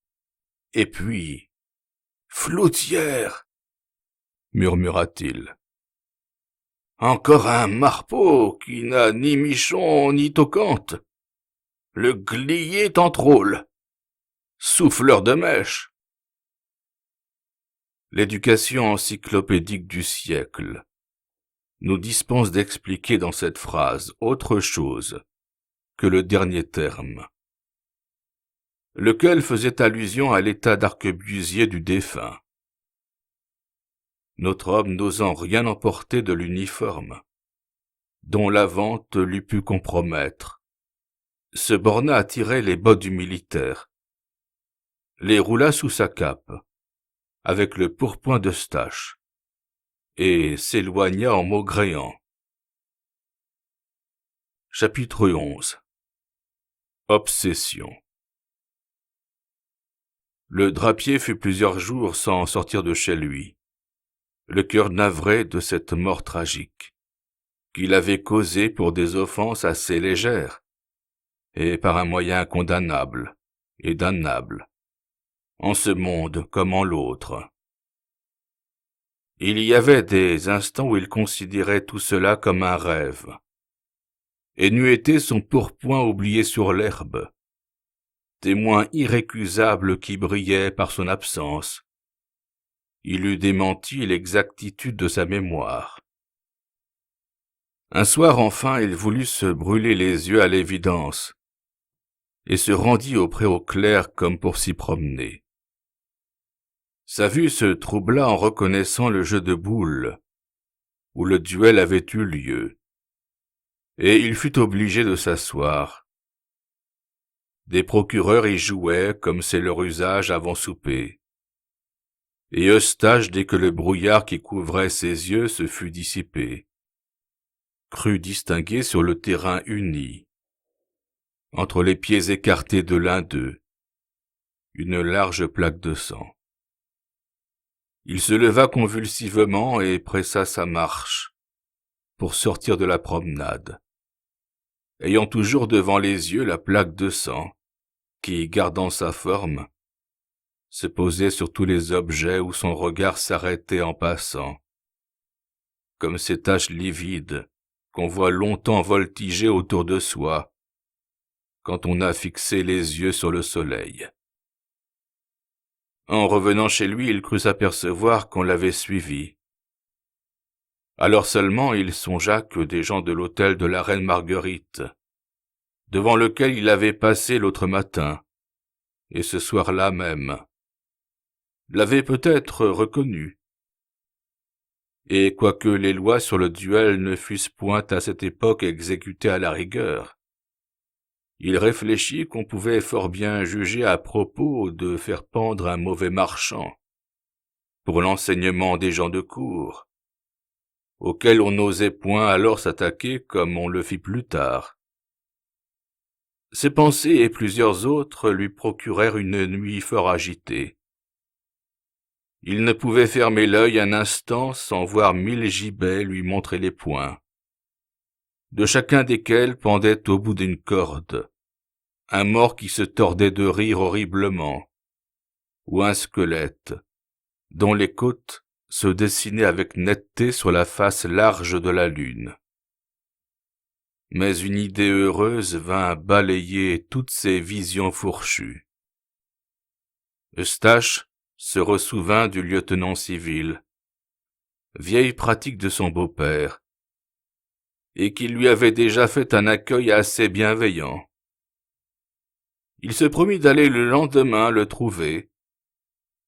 Et puis, floutière ! Murmura-t-il. Encore un marpeau qui n'a ni michon ni toquante. Le glier t'entrôle. Souffleur de mèche! L'éducation encyclopédique du siècle nous dispense d'expliquer dans cette phrase autre chose que le dernier terme, lequel faisait allusion à l'état d'arquebusier du défunt. Notre homme n'osant rien emporter de l'uniforme, dont la vente l'eût pu compromettre, se borna à tirer les bottes du militaire, les roula sous sa cape, avec le pourpoint d'Eustache, et s'éloigna en maugréant. Chapitre 11. Obsession. Le drapier fut plusieurs jours sans sortir de chez lui, le cœur navré de cette mort tragique, qu'il avait causée pour des offenses assez légères, et par un moyen condamnable et damnable, en ce monde comme en l'autre. Il y avait des instants où il considérait tout cela comme un rêve, et n'eût été son pourpoint oublié sur l'herbe, témoin irrécusable qui brillait par son absence. Il eût démenti l'exactitude de sa mémoire. Un soir enfin il voulut se brûler les yeux à l'évidence, et se rendit au préau clair comme pour s'y promener. Sa vue se troubla en reconnaissant le jeu de boules, où le duel avait eu lieu, et il fut obligé de s'asseoir. Des procureurs y jouaient comme c'est leur usage avant souper, et Eustache, dès que le brouillard qui couvrait ses yeux se fut dissipé, crut distinguer sur le terrain uni, entre les pieds écartés de l'un d'eux, une large plaque de sang. Il se leva convulsivement et pressa sa marche pour sortir de la promenade, ayant toujours devant les yeux la plaque de sang qui, gardant sa forme, se posait sur tous les objets où son regard s'arrêtait en passant, comme ces taches livides qu'on voit longtemps voltiger autour de soi quand on a fixé les yeux sur le soleil. En revenant chez lui, il crut s'apercevoir qu'on l'avait suivi. Alors seulement il songea que des gens de l'hôtel de la reine Marguerite, devant lequel il avait passé l'autre matin, et ce soir-là même, l'avaient peut-être reconnu. Et quoique les lois sur le duel ne fussent point à cette époque exécutées à la rigueur, il réfléchit qu'on pouvait fort bien juger à propos de faire pendre un mauvais marchand, pour l'enseignement des gens de cour, auxquels on n'osait point alors s'attaquer comme on le fit plus tard. Ces pensées et plusieurs autres lui procurèrent une nuit fort agitée. Il ne pouvait fermer l'œil un instant sans voir 1000 gibets lui montrer les poings, de chacun desquels pendait au bout d'une corde un mort qui se tordait de rire horriblement, ou un squelette dont les côtes se dessinaient avec netteté sur la face large de la lune. Mais une idée heureuse vint balayer toutes ces visions fourchues. Eustache se ressouvint du lieutenant civil, vieille pratique de son beau-père, et qui lui avait déjà fait un accueil assez bienveillant. Il se promit d'aller le lendemain le trouver,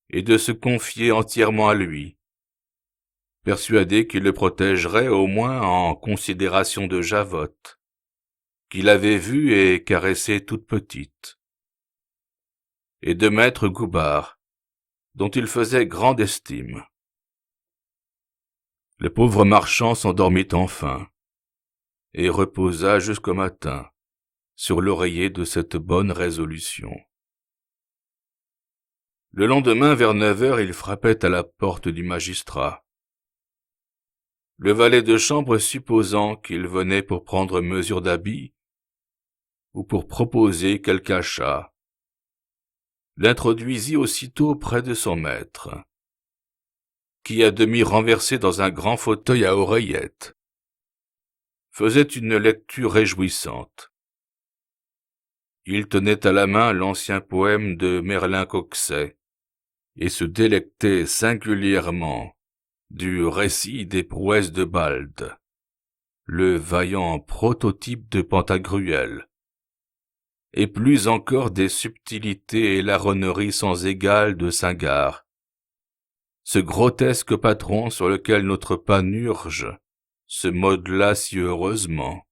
et de se confier entièrement à lui, persuadé qu'il le protégerait au moins en considération de Javotte, qu'il avait vue et caressée toute petite, et de maître Goubard, dont il faisait grande estime. Le pauvre marchand s'endormit enfin, et reposa jusqu'au matin sur l'oreiller de cette bonne résolution. Le lendemain, vers 9 heures, il frappait à la porte du magistrat. Le valet de chambre, supposant qu'il venait pour prendre mesure d'habit ou pour proposer quelque achat, l'introduisit aussitôt près de son maître, qui, à demi renversé dans un grand fauteuil à oreillettes, faisait une lecture réjouissante. Il tenait à la main l'ancien poème de Merlin-Coxet et se délectait singulièrement du récit des prouesses de Balde, le vaillant prototype de Pantagruel, et plus encore des subtilités et larronneries sans égale de Singard, ce grotesque patron sur lequel notre panurge se modela si heureusement.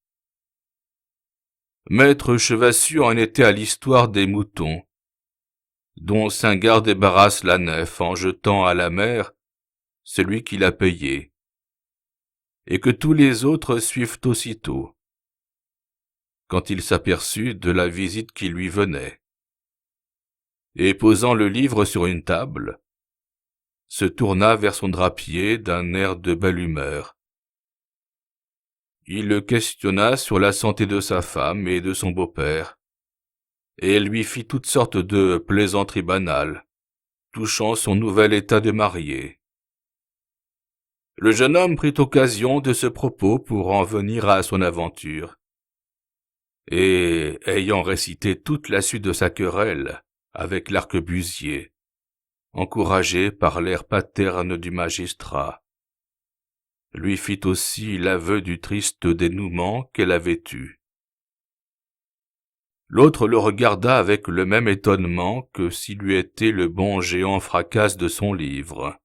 Maître Chevassu en était à l'histoire des moutons, dont Singard débarrasse la nef en jetant à la mer celui qui l'a payé, et que tous les autres suivent aussitôt, quand il s'aperçut de la visite qui lui venait, et posant le livre sur une table, se tourna vers son drapier d'un air de belle humeur. Il le questionna sur la santé de sa femme et de son beau-père, et lui fit toutes sortes de plaisanteries banales, touchant son nouvel état de marié. Le jeune homme prit occasion de ce propos pour en venir à son aventure, et, ayant récité toute la suite de sa querelle avec l'arquebusier, encouragé par l'air paterne du magistrat, lui fit aussi l'aveu du triste dénouement qu'elle avait eu. L'autre le regarda avec le même étonnement que s'il eût été le bon géant fracasse de son livre,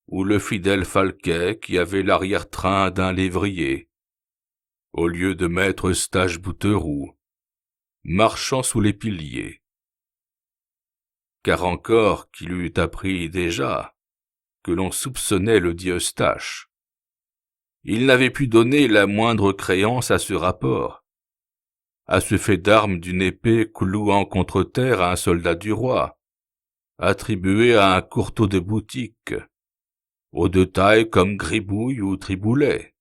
ou le fidèle Falquet qui avait l'arrière-train d'un lévrier, au lieu de maître Eustache-Bouteroux, marchant sous les piliers. Car encore qu'il eût appris déjà que l'on soupçonnait le dit Eustache, il n'avait pu donner la moindre créance à ce rapport, à ce fait d'armes d'une épée clouant contre terre à un soldat du roi, attribué à un courteau de boutique, aux deux tailles comme Gribouille ou Triboulet.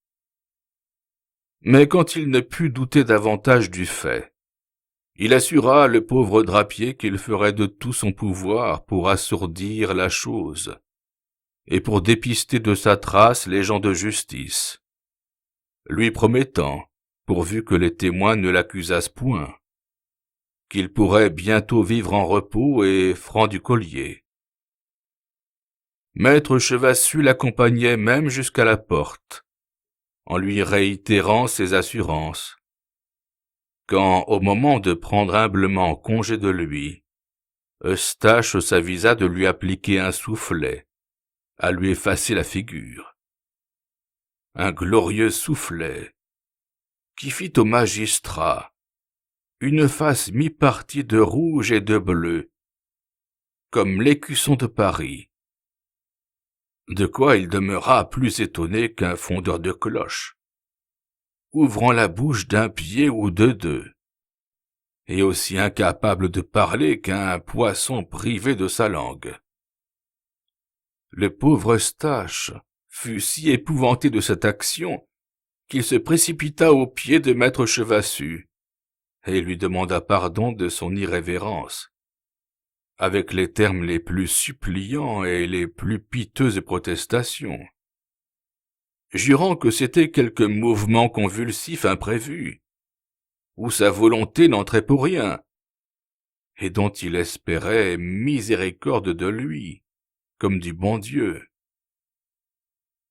Mais quand il ne put douter davantage du fait, il assura le pauvre drapier qu'il ferait de tout son pouvoir pour assourdir la chose, et pour dépister de sa trace les gens de justice, lui promettant, pourvu que les témoins ne l'accusassent point, qu'il pourrait bientôt vivre en repos et franc du collier. Maître Chevassu l'accompagnait même jusqu'à la porte, en lui réitérant ses assurances, quand, au moment de prendre humblement congé de lui, Eustache s'avisa de lui appliquer un soufflet, à lui effacer la figure. Un glorieux soufflet, qui fit au magistrat une face mi-partie de rouge et de bleu, comme l'écusson de Paris, de quoi il demeura plus étonné qu'un fondeur de cloches, ouvrant la bouche d'un pied ou de deux, et aussi incapable de parler qu'un poisson privé de sa langue. Le pauvre Eustache fut si épouvanté de cette action qu'il se précipita aux pieds de maître Chevassu et lui demanda pardon de son irrévérence, avec les termes les plus suppliants et les plus piteuses protestations, jurant que c'était quelque mouvement convulsif imprévu, où sa volonté n'entrait pour rien, et dont il espérait miséricorde de lui, comme du bon Dieu.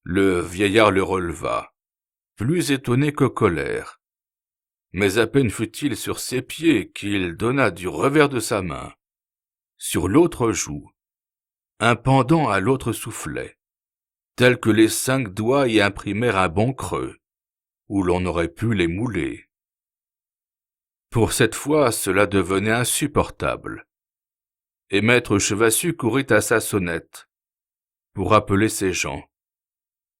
Le vieillard le releva, plus étonné que colère, mais à peine fut-il sur ses pieds qu'il donna du revers de sa main, sur l'autre joue, un pendant à l'autre soufflet, tel que les 5 doigts y imprimèrent un bon creux, où l'on aurait pu les mouler. Pour cette fois, cela devenait insupportable, et maître Chevassu courut à sa sonnette, pour appeler ses gens.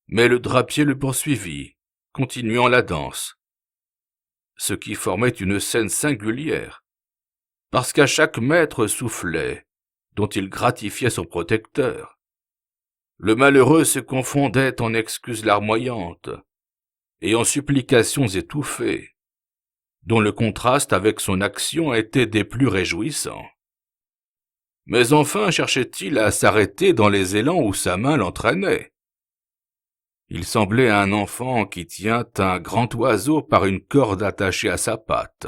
Mais le drapier le poursuivit, continuant la danse, ce qui formait une scène singulière, parce qu'à chaque maître soufflet, dont il gratifiait son protecteur, le malheureux se confondait en excuses larmoyantes et en supplications étouffées, dont le contraste avec son action était des plus réjouissants. Mais enfin cherchait-il à s'arrêter dans les élans où sa main l'entraînait. Il semblait un enfant qui tient un grand oiseau par une corde attachée à sa patte.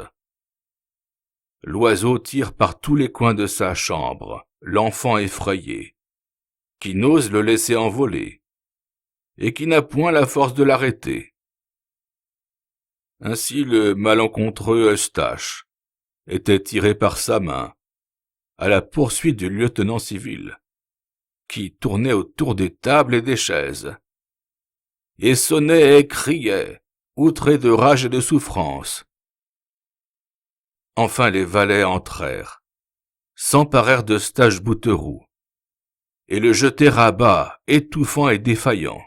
l'oiseau tire par tous les coins de sa chambre l'enfant effrayé, qui n'ose le laisser envoler, et qui n'a point la force de l'arrêter. Ainsi le malencontreux Eustache était tiré par sa main à la poursuite du lieutenant civil, qui tournait autour des tables et des chaises, et sonnait et criait, outré de rage et de souffrance. Enfin les valets entrèrent, s'emparèrent d'Eustache Bouteroue, et le jetèrent à bas, étouffant et défaillant.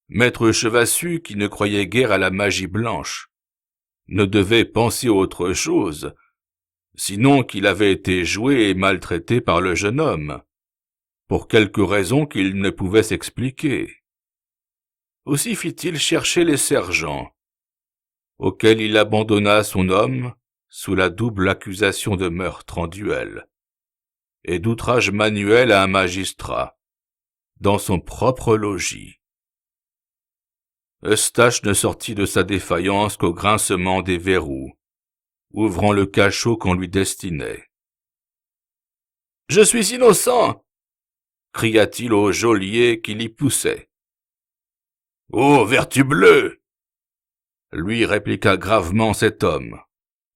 Maître Chevassus, qui ne croyait guère à la magie blanche, ne devait penser autre chose, sinon qu'il avait été joué et maltraité par le jeune homme, pour quelque raison qu'il ne pouvait s'expliquer. Aussi fit-il chercher les sergents, auxquels il abandonna son homme sous la double accusation de meurtre en duel et d'outrage manuel à un magistrat, dans son propre logis. Eustache ne sortit de sa défaillance qu'au grincement des verrous, ouvrant le cachot qu'on lui destinait. « Je suis innocent !» cria-t-il au geôlier qui l'y poussait. « Ô vertu bleue !» lui répliqua gravement cet homme.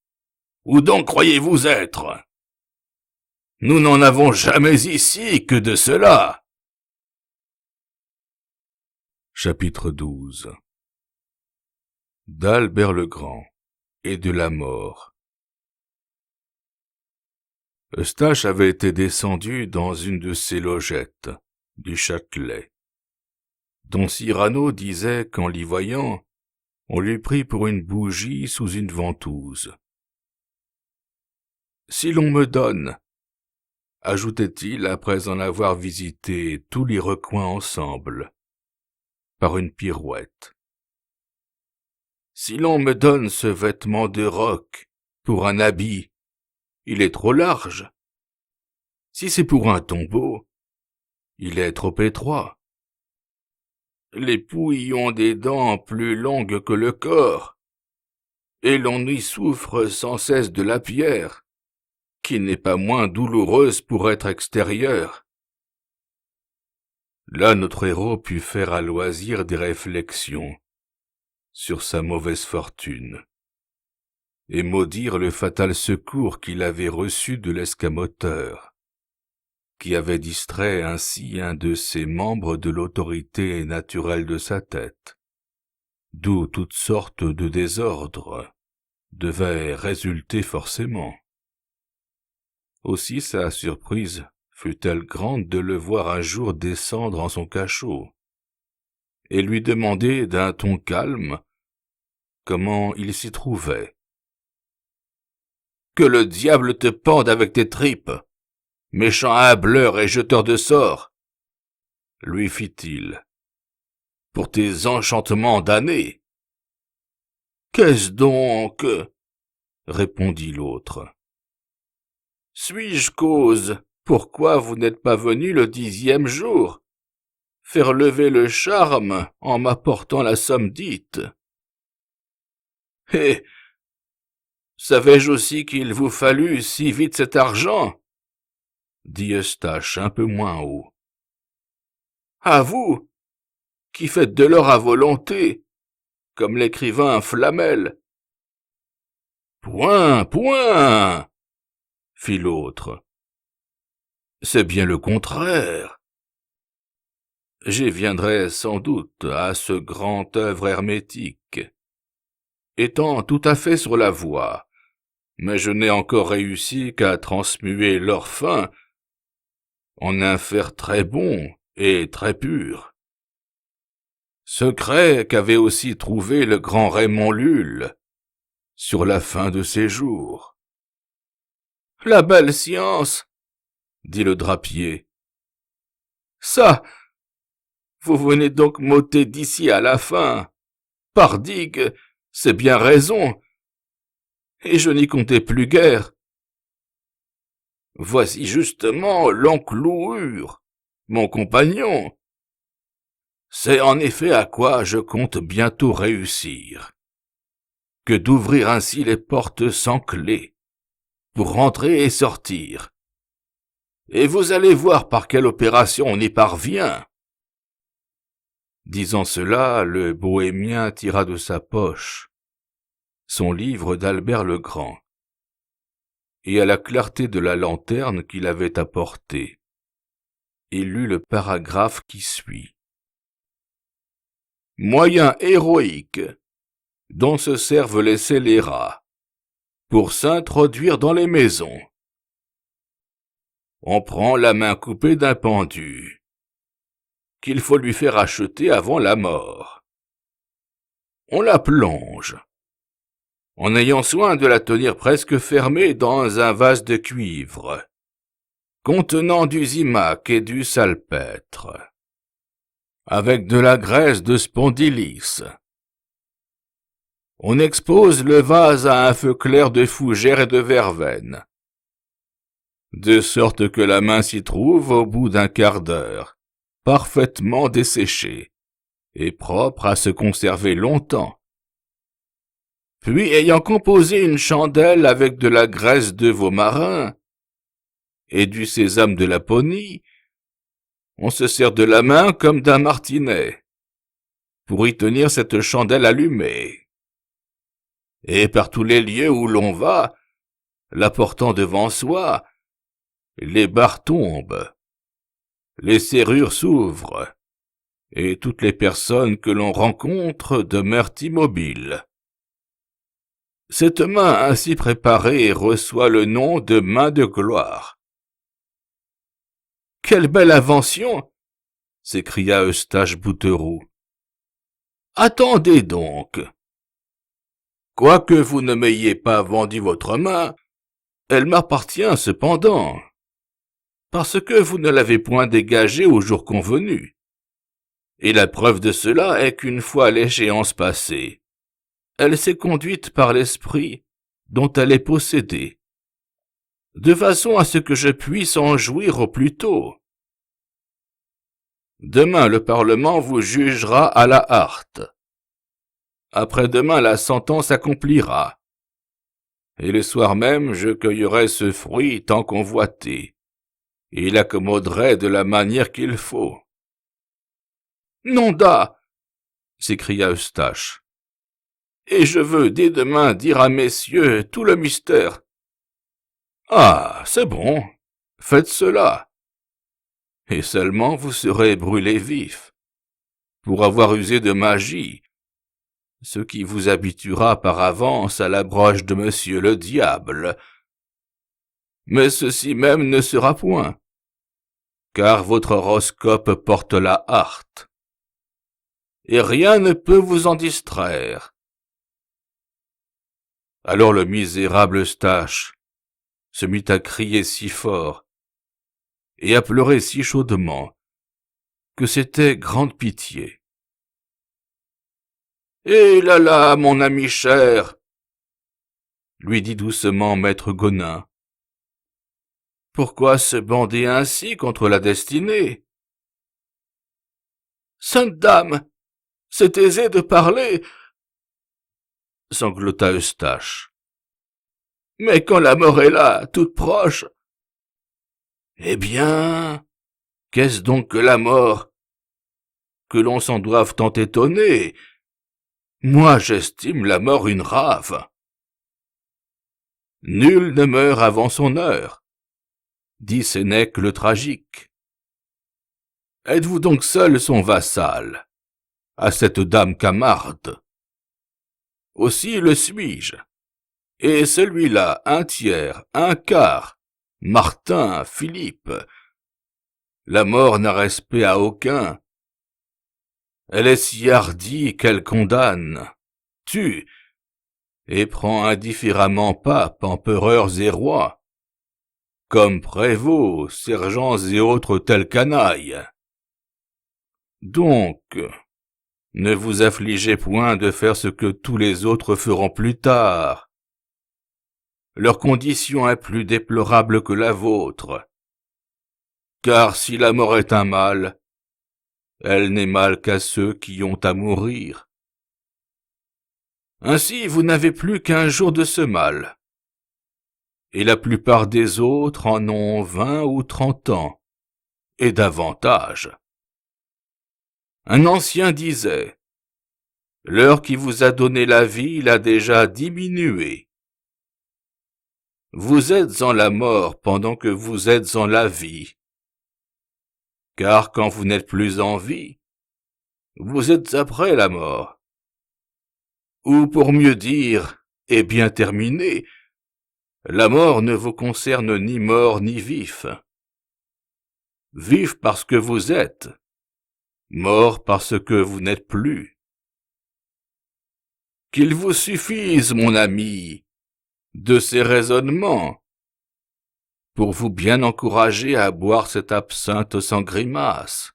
« Où donc croyez-vous être ? Nous n'en avons jamais ici que de cela. » Chapitre 12. D'Albert le Grand et de la mort. Eustache avait été descendu dans une de ces logettes du Châtelet, dont Cyrano disait qu'en l'y voyant, on l'eût pris pour une bougie sous une ventouse. « Si l'on me donne, ajoutait-il après en avoir visité tous les recoins ensemble, par une pirouette. Si l'on me donne ce vêtement de roc pour un habit, il est trop large. Si c'est pour un tombeau, il est trop étroit. Les pouilles ont des dents plus longues que le corps, et l'on y souffre sans cesse de la pierre, qui n'est pas moins douloureuse pour être extérieure. » Là notre héros put faire à loisir des réflexions sur sa mauvaise fortune, et maudire le fatal secours qu'il avait reçu de l'escamoteur, qui avait distrait ainsi un de ses membres de l'autorité naturelle de sa tête, d'où toutes sortes de désordres devaient résulter forcément. Aussi sa surprise fut-elle grande de le voir un jour descendre en son cachot, et lui demander d'un ton calme comment il s'y trouvait. « Que le diable te pende avec tes tripes, méchant hâbleur et jeteur de sorts !» lui fit-il, « pour tes enchantements damnés. »« Qu'est-ce donc ?» répondit l'autre. « Suis-je cause pourquoi vous n'êtes pas venu le 10e jour, faire lever le charme en m'apportant la somme dite? Et savais-je aussi qu'il vous fallut si vite cet argent ?» dit Eustache un peu moins haut. « À vous, qui faites de l'or à volonté, comme l'écrivain Flamel. »« Point, point !» fit l'autre. « C'est bien le contraire. J'y viendrai sans doute à ce grand œuvre hermétique, étant tout à fait sur la voie, mais je n'ai encore réussi qu'à transmuer l'or fin en un fer très bon et très pur. Secret qu'avait aussi trouvé le grand Raymond Lulle sur la fin de ses jours. « La belle science !» dit le drapier. « Ça, vous venez donc m'ôter d'ici à la fin. Pardigue, c'est bien raison, et je n'y comptais plus guère. Voici justement l'enclouure, mon compagnon. C'est en effet à quoi je compte bientôt réussir. que d'ouvrir ainsi les portes sans clé, pour rentrer et sortir. Et vous allez voir par quelle opération on y parvient. » Disant cela, le bohémien tira de sa poche son livre d'Albert le Grand, et à la clarté de la lanterne qu'il avait apportée, il lut le paragraphe qui suit. « Moyen héroïque dont se servent les scélérats pour s'introduire dans les maisons. On prend la main coupée d'un pendu, qu'il faut lui faire acheter avant la mort. On la plonge, en ayant soin de la tenir presque fermée dans un vase de cuivre, contenant du zimac et du salpêtre, avec de la graisse de spondylis. On expose le vase à un feu clair de fougère et de verveine, de sorte que la main s'y trouve au bout d'un quart d'heure, parfaitement desséchée et propre à se conserver longtemps. Puis, ayant composé une chandelle avec de la graisse de veau marin et du sésame de Laponie, on se sert de la main comme d'un martinet pour y tenir cette chandelle allumée. Et par tous les lieux où l'on va, la portant devant soi, les barres tombent, les serrures s'ouvrent, et toutes les personnes que l'on rencontre demeurent immobiles. Cette main ainsi préparée reçoit le nom de main de gloire. »« Quelle belle invention !» s'écria Eustache Bouteroux. « Attendez donc. Quoique vous ne m'ayez pas vendu votre main, elle m'appartient cependant, parce que vous ne l'avez point dégagée au jour convenu. Et la preuve de cela est qu'une fois l'échéance passée, elle s'est conduite par l'esprit dont elle est possédée, de façon à ce que je puisse en jouir au plus tôt. Demain le Parlement vous jugera à la harte. Après-demain la sentence s'accomplira. Et le soir même je cueillerai ce fruit tant convoité, et l'accommoderai de la manière qu'il faut. »« Nom d'A !» s'écria Eustache. « Et je veux dès demain dire à messieurs tout le mystère. »« Ah, c'est bon, faites cela. Et seulement vous serez brûlés vifs, pour avoir usé de magie, ce qui vous habituera par avance à la broche de monsieur le diable. Mais ceci même ne sera point, car votre horoscope porte la harte, et rien ne peut vous en distraire. » Alors le misérable Eustache se mit à crier si fort et à pleurer si chaudement que c'était grande pitié. « Eh là là, mon ami cher !» lui dit doucement maître Gonin. « Pourquoi se bander ainsi contre la destinée ? » ?»« Sainte dame, c'est aisé de parler, » sanglota Eustache. « Mais quand la mort est là, toute proche... » »« Eh bien, qu'est-ce donc que la mort, que l'on s'en doive tant étonner ? Moi, j'estime la mort une rave. »« Nul ne meurt avant son heure, » dit Sénèque le tragique. « Êtes-vous donc seul son vassal, à cette dame Camarde ? Aussi le suis-je, et celui-là un tiers, un quart, Martin, Philippe. La mort n'a respect à aucun. Elle est si hardie qu'elle condamne, tue, et prend indifféremment pape, empereurs et rois, comme prévôts, sergents et autres tels canailles. Donc, ne vous affligez point de faire ce que tous les autres feront plus tard. Leur condition est plus déplorable que la vôtre. Car si la mort est un mal, elle n'est mal qu'à ceux qui ont à mourir. Ainsi vous n'avez plus qu'1 jour de ce mal, et la plupart des autres en ont 20 ou 30 ans, et davantage. Un ancien disait, « L'heure qui vous a donné la vie l'a déjà diminué. » Vous êtes en la mort pendant que vous êtes en la vie. Car quand vous n'êtes plus en vie, vous êtes après la mort. Ou pour mieux dire, et bien terminer, la mort ne vous concerne ni mort ni vif. Vif parce que vous êtes, mort parce que vous n'êtes plus. Qu'il vous suffise, mon ami, de ces raisonnements, pour vous bien encourager à boire cette absinthe sans grimace.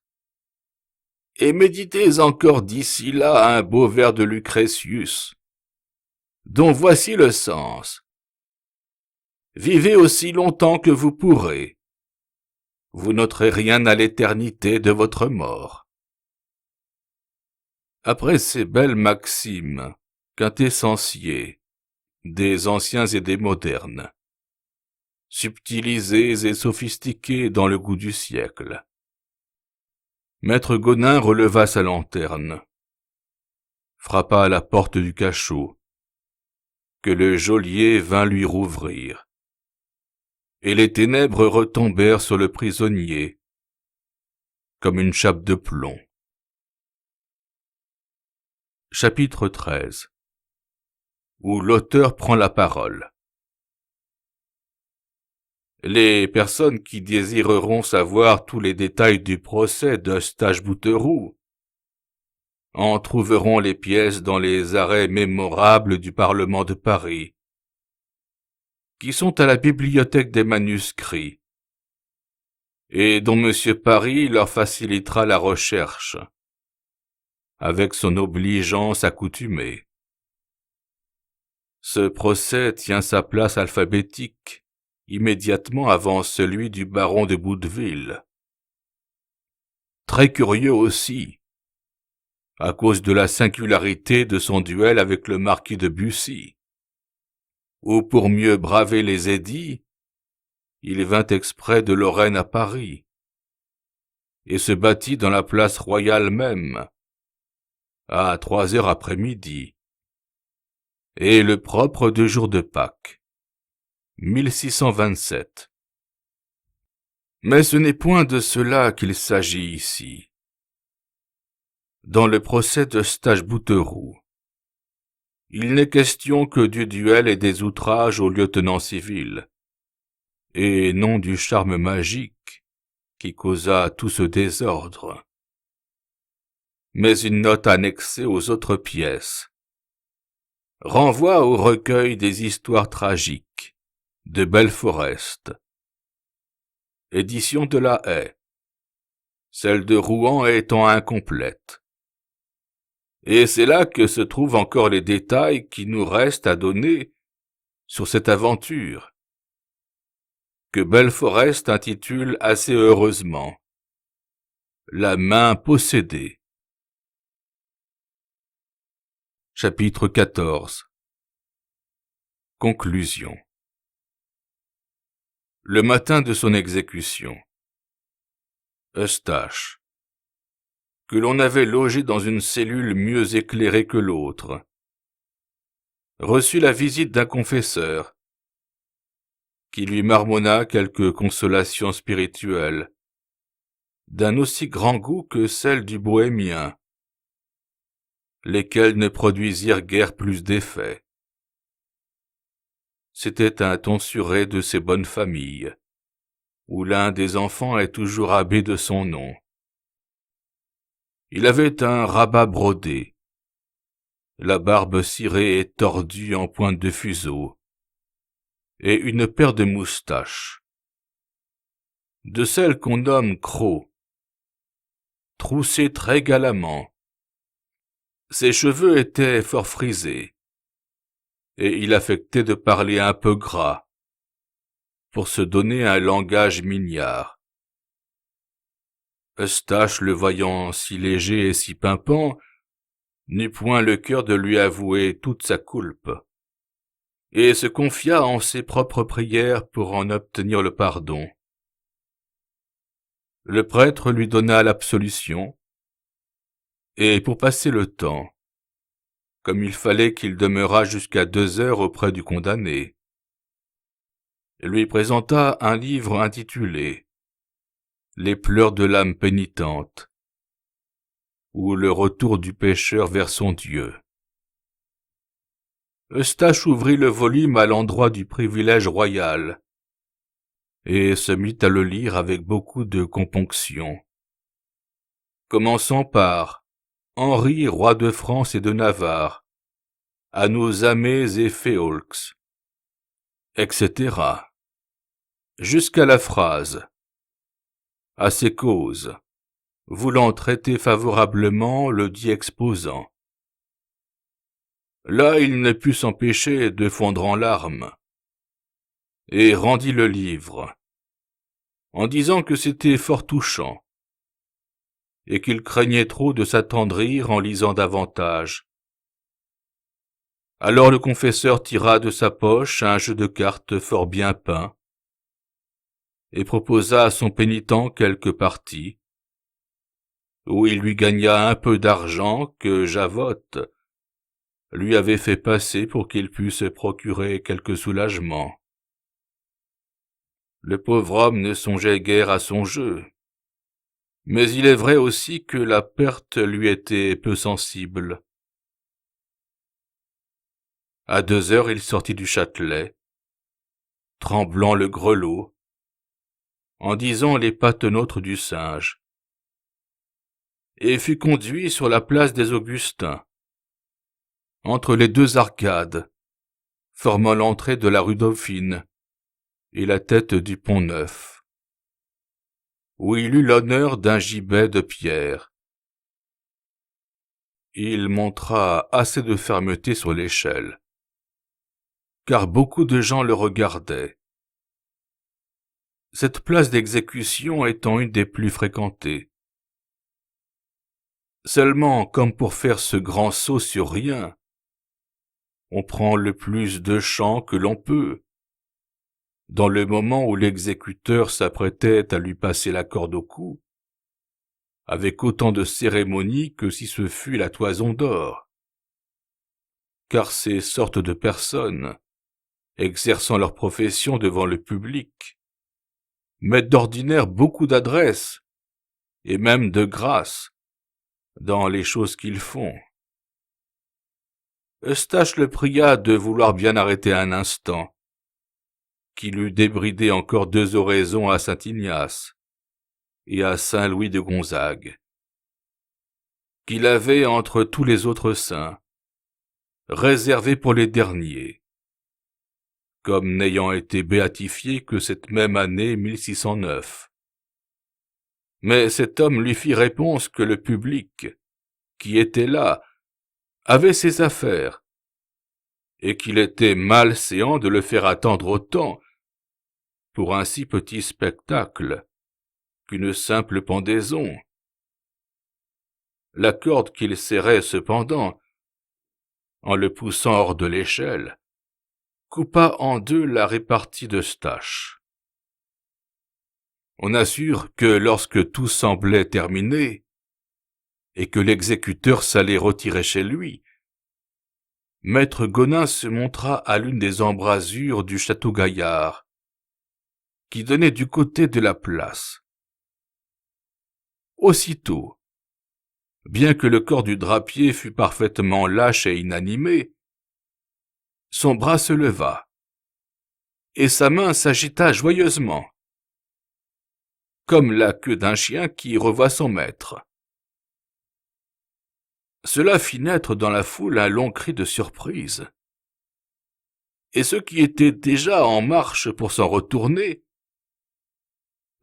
Et méditez encore d'ici là un beau vers de Lucrétius, dont voici le sens. Vivez aussi longtemps que vous pourrez. Vous n'ôterez rien à l'éternité de votre mort. Après ces belles maximes, quintessenciées, des anciens et des modernes, subtilisées et sophistiquées dans le goût du siècle, Maître Gonin releva sa lanterne, frappa à la porte du cachot, que le geôlier vint lui rouvrir, et les ténèbres retombèrent sur le prisonnier, comme une chape de plomb. Chapitre 13, où l'auteur prend la parole. Les personnes qui désireront savoir tous les détails du procès d'Eustache-Bouteroue en trouveront les pièces dans les arrêts mémorables du Parlement de Paris, qui sont à la bibliothèque des manuscrits, et dont M. Paris leur facilitera la recherche, avec son obligeance accoutumée. Ce procès tient sa place alphabétique, immédiatement avant celui du baron de Bouteville. Très curieux aussi, à cause de la singularité de son duel avec le marquis de Bussy, où pour mieux braver les édits, il vint exprès de Lorraine à Paris, et se battit dans la place royale même, à 3 heures après-midi, et le propre 2 jours de Pâques, 1627. Mais ce n'est point de cela qu'il s'agit ici. Dans le procès d'Eustache-Bouteroue, il n'est question que du duel et des outrages au lieutenant civil, et non du charme magique qui causa tout ce désordre. Mais une note annexée aux autres pièces renvoie au recueil des histoires tragiques de Belforest, édition de La Haye, celle de Rouen étant incomplète. Et c'est là que se trouvent encore les détails qui nous restent à donner sur cette aventure, que Belforest intitule assez heureusement « La main possédée ». Chapitre 14. Conclusion. Le matin de son exécution, Eustache, que l'on avait logé dans une cellule mieux éclairée que l'autre, reçut la visite d'un confesseur, qui lui marmonna quelques consolations spirituelles, d'un aussi grand goût que celles du bohémien, lesquelles ne produisirent guère plus d'effet. C'était un tonsuré de ces bonnes familles, où l'un des enfants est toujours abbé de son nom. Il avait un rabat brodé, la barbe cirée et tordue en pointe de fuseau, et une paire de moustaches, de celles qu'on nomme crocs, troussées très galamment. Ses cheveux étaient fort frisés, et il affectait de parler un peu gras, pour se donner un langage mignard. Eustache, le voyant si léger et si pimpant, n'eut point le cœur de lui avouer toute sa coulpe, et se confia en ses propres prières pour en obtenir le pardon. Le prêtre lui donna l'absolution, et pour passer le temps, comme il fallait qu'il demeurât jusqu'à 2 heures auprès du condamné, lui présenta un livre intitulé « Les pleurs de l'âme pénitente » ou « Le retour du pécheur vers son Dieu ». Eustache ouvrit le volume à l'endroit du privilège royal et se mit à le lire avec beaucoup de componction, commençant par « Henri, roi de France et de Navarre, à nos amés et féolx », etc., jusqu'à la phrase « à ses causes », voulant traiter favorablement le dit exposant. Là, il ne put s'empêcher de fondre en larmes, et rendit le livre, en disant que c'était fort touchant, et qu'il craignait trop de s'attendrir en lisant davantage. Alors le confesseur tira de sa poche un jeu de cartes fort bien peint, et proposa à son pénitent quelques parties, où il lui gagna un peu d'argent que Javotte lui avait fait passer pour qu'il pût se procurer quelque soulagement. Le pauvre homme ne songeait guère à son jeu, mais il est vrai aussi que la perte lui était peu sensible. À 2 heures, il sortit du Châtelet, tremblant le grelot, en disant les patenôtres du singe, et fut conduit sur la place des Augustins, entre les 2 arcades, formant l'entrée de la rue Dauphine et la tête du Pont-Neuf, où il eut l'honneur d'un gibet de pierre. Il montra assez de fermeté sur l'échelle, car beaucoup de gens le regardaient, cette place d'exécution étant une des plus fréquentées. Seulement, comme pour faire ce grand saut sur rien, on prend le plus de champ que l'on peut, dans le moment où l'exécuteur s'apprêtait à lui passer la corde au cou, avec autant de cérémonie que si ce fût la toison d'or. Car ces sortes de personnes, exerçant leur profession devant le public, mettent d'ordinaire beaucoup d'adresse, et même de grâce, dans les choses qu'ils font. Eustache le pria de vouloir bien arrêter un instant, qu'il eût débridé encore 2 oraisons à Saint-Ignace et à Saint-Louis de Gonzague, qu'il avait entre tous les autres saints, réservé pour les derniers, comme n'ayant été béatifiés que cette même année 1609. Mais cet homme lui fit réponse que le public, qui était là, avait ses affaires, et qu'il était malséant de le faire attendre autant pour un si petit spectacle qu'une simple pendaison. La corde qu'il serrait cependant, en le poussant hors de l'échelle, coupa en 2 la répartie d'Eustache. On assure que lorsque tout semblait terminé, et que l'exécuteur s'allait retirer chez lui, Maître Gonin se montra à l'une des embrasures du château Gaillard, qui donnait du côté de la place. Aussitôt, bien que le corps du drapier fût parfaitement lâche et inanimé, son bras se leva, et sa main s'agita joyeusement, comme la queue d'un chien qui revoit son maître. Cela fit naître dans la foule un long cri de surprise, et ceux qui étaient déjà en marche pour s'en retourner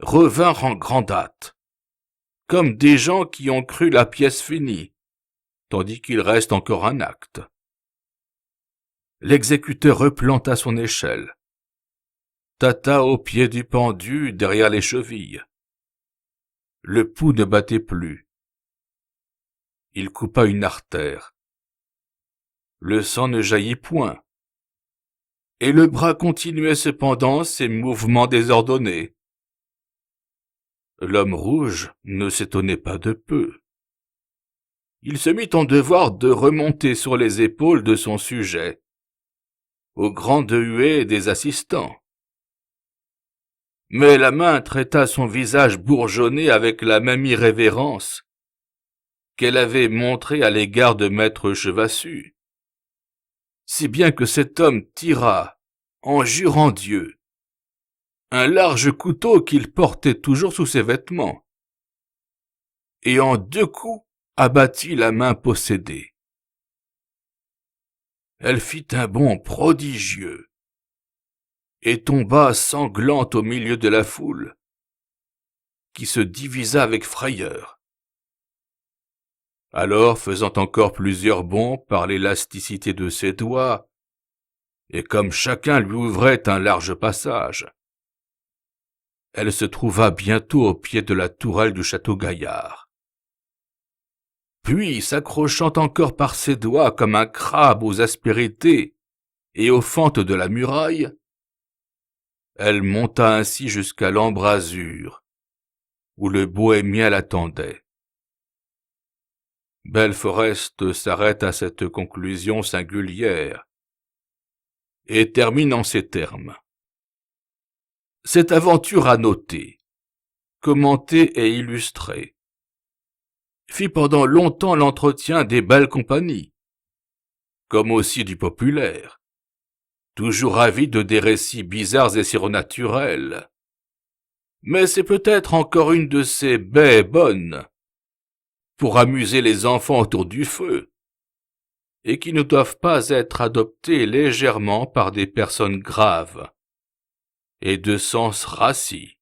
revinrent en grande hâte, comme des gens qui ont cru la pièce finie, tandis qu'il reste encore un acte. L'exécuteur replanta son échelle, tâta au pied du pendu derrière les chevilles. Le pouls ne battait plus. il coupa une artère. Le sang ne jaillit point, et le bras continuait cependant ses mouvements désordonnés. L'homme rouge ne s'étonnait pas de peu. Il se mit en devoir de remonter sur les épaules de son sujet, au grand huée des assistants. Mais la main traita son visage bourgeonné avec la même irrévérence qu'elle avait montrée à l'égard de maître Chevassu, si bien que cet homme tira, en jurant Dieu, un large couteau qu'il portait toujours sous ses vêtements, et en 2 coups abattit la main possédée. Elle fit un bond prodigieux, et tomba sanglante au milieu de la foule, qui se divisa avec frayeur. Alors, faisant encore plusieurs bonds par l'élasticité de ses doigts, et comme chacun lui ouvrait un large passage, elle se trouva bientôt au pied de la tourelle du château Gaillard. Puis, s'accrochant encore par ses doigts comme un crabe aux aspérités et aux fentes de la muraille, elle monta ainsi jusqu'à l'embrasure, où le bohémien l'attendait. Belforest s'arrête à cette conclusion singulière et termine en ces termes. Cette aventure à noter, commenter et illustrer, fit pendant longtemps l'entretien des belles compagnies, comme aussi du populaire, toujours avide des récits bizarres et surnaturels. Mais c'est peut-être encore une de ces baies bonnes, pour amuser les enfants autour du feu, et qui ne doivent pas être adoptées légèrement par des personnes graves et de sens rassis.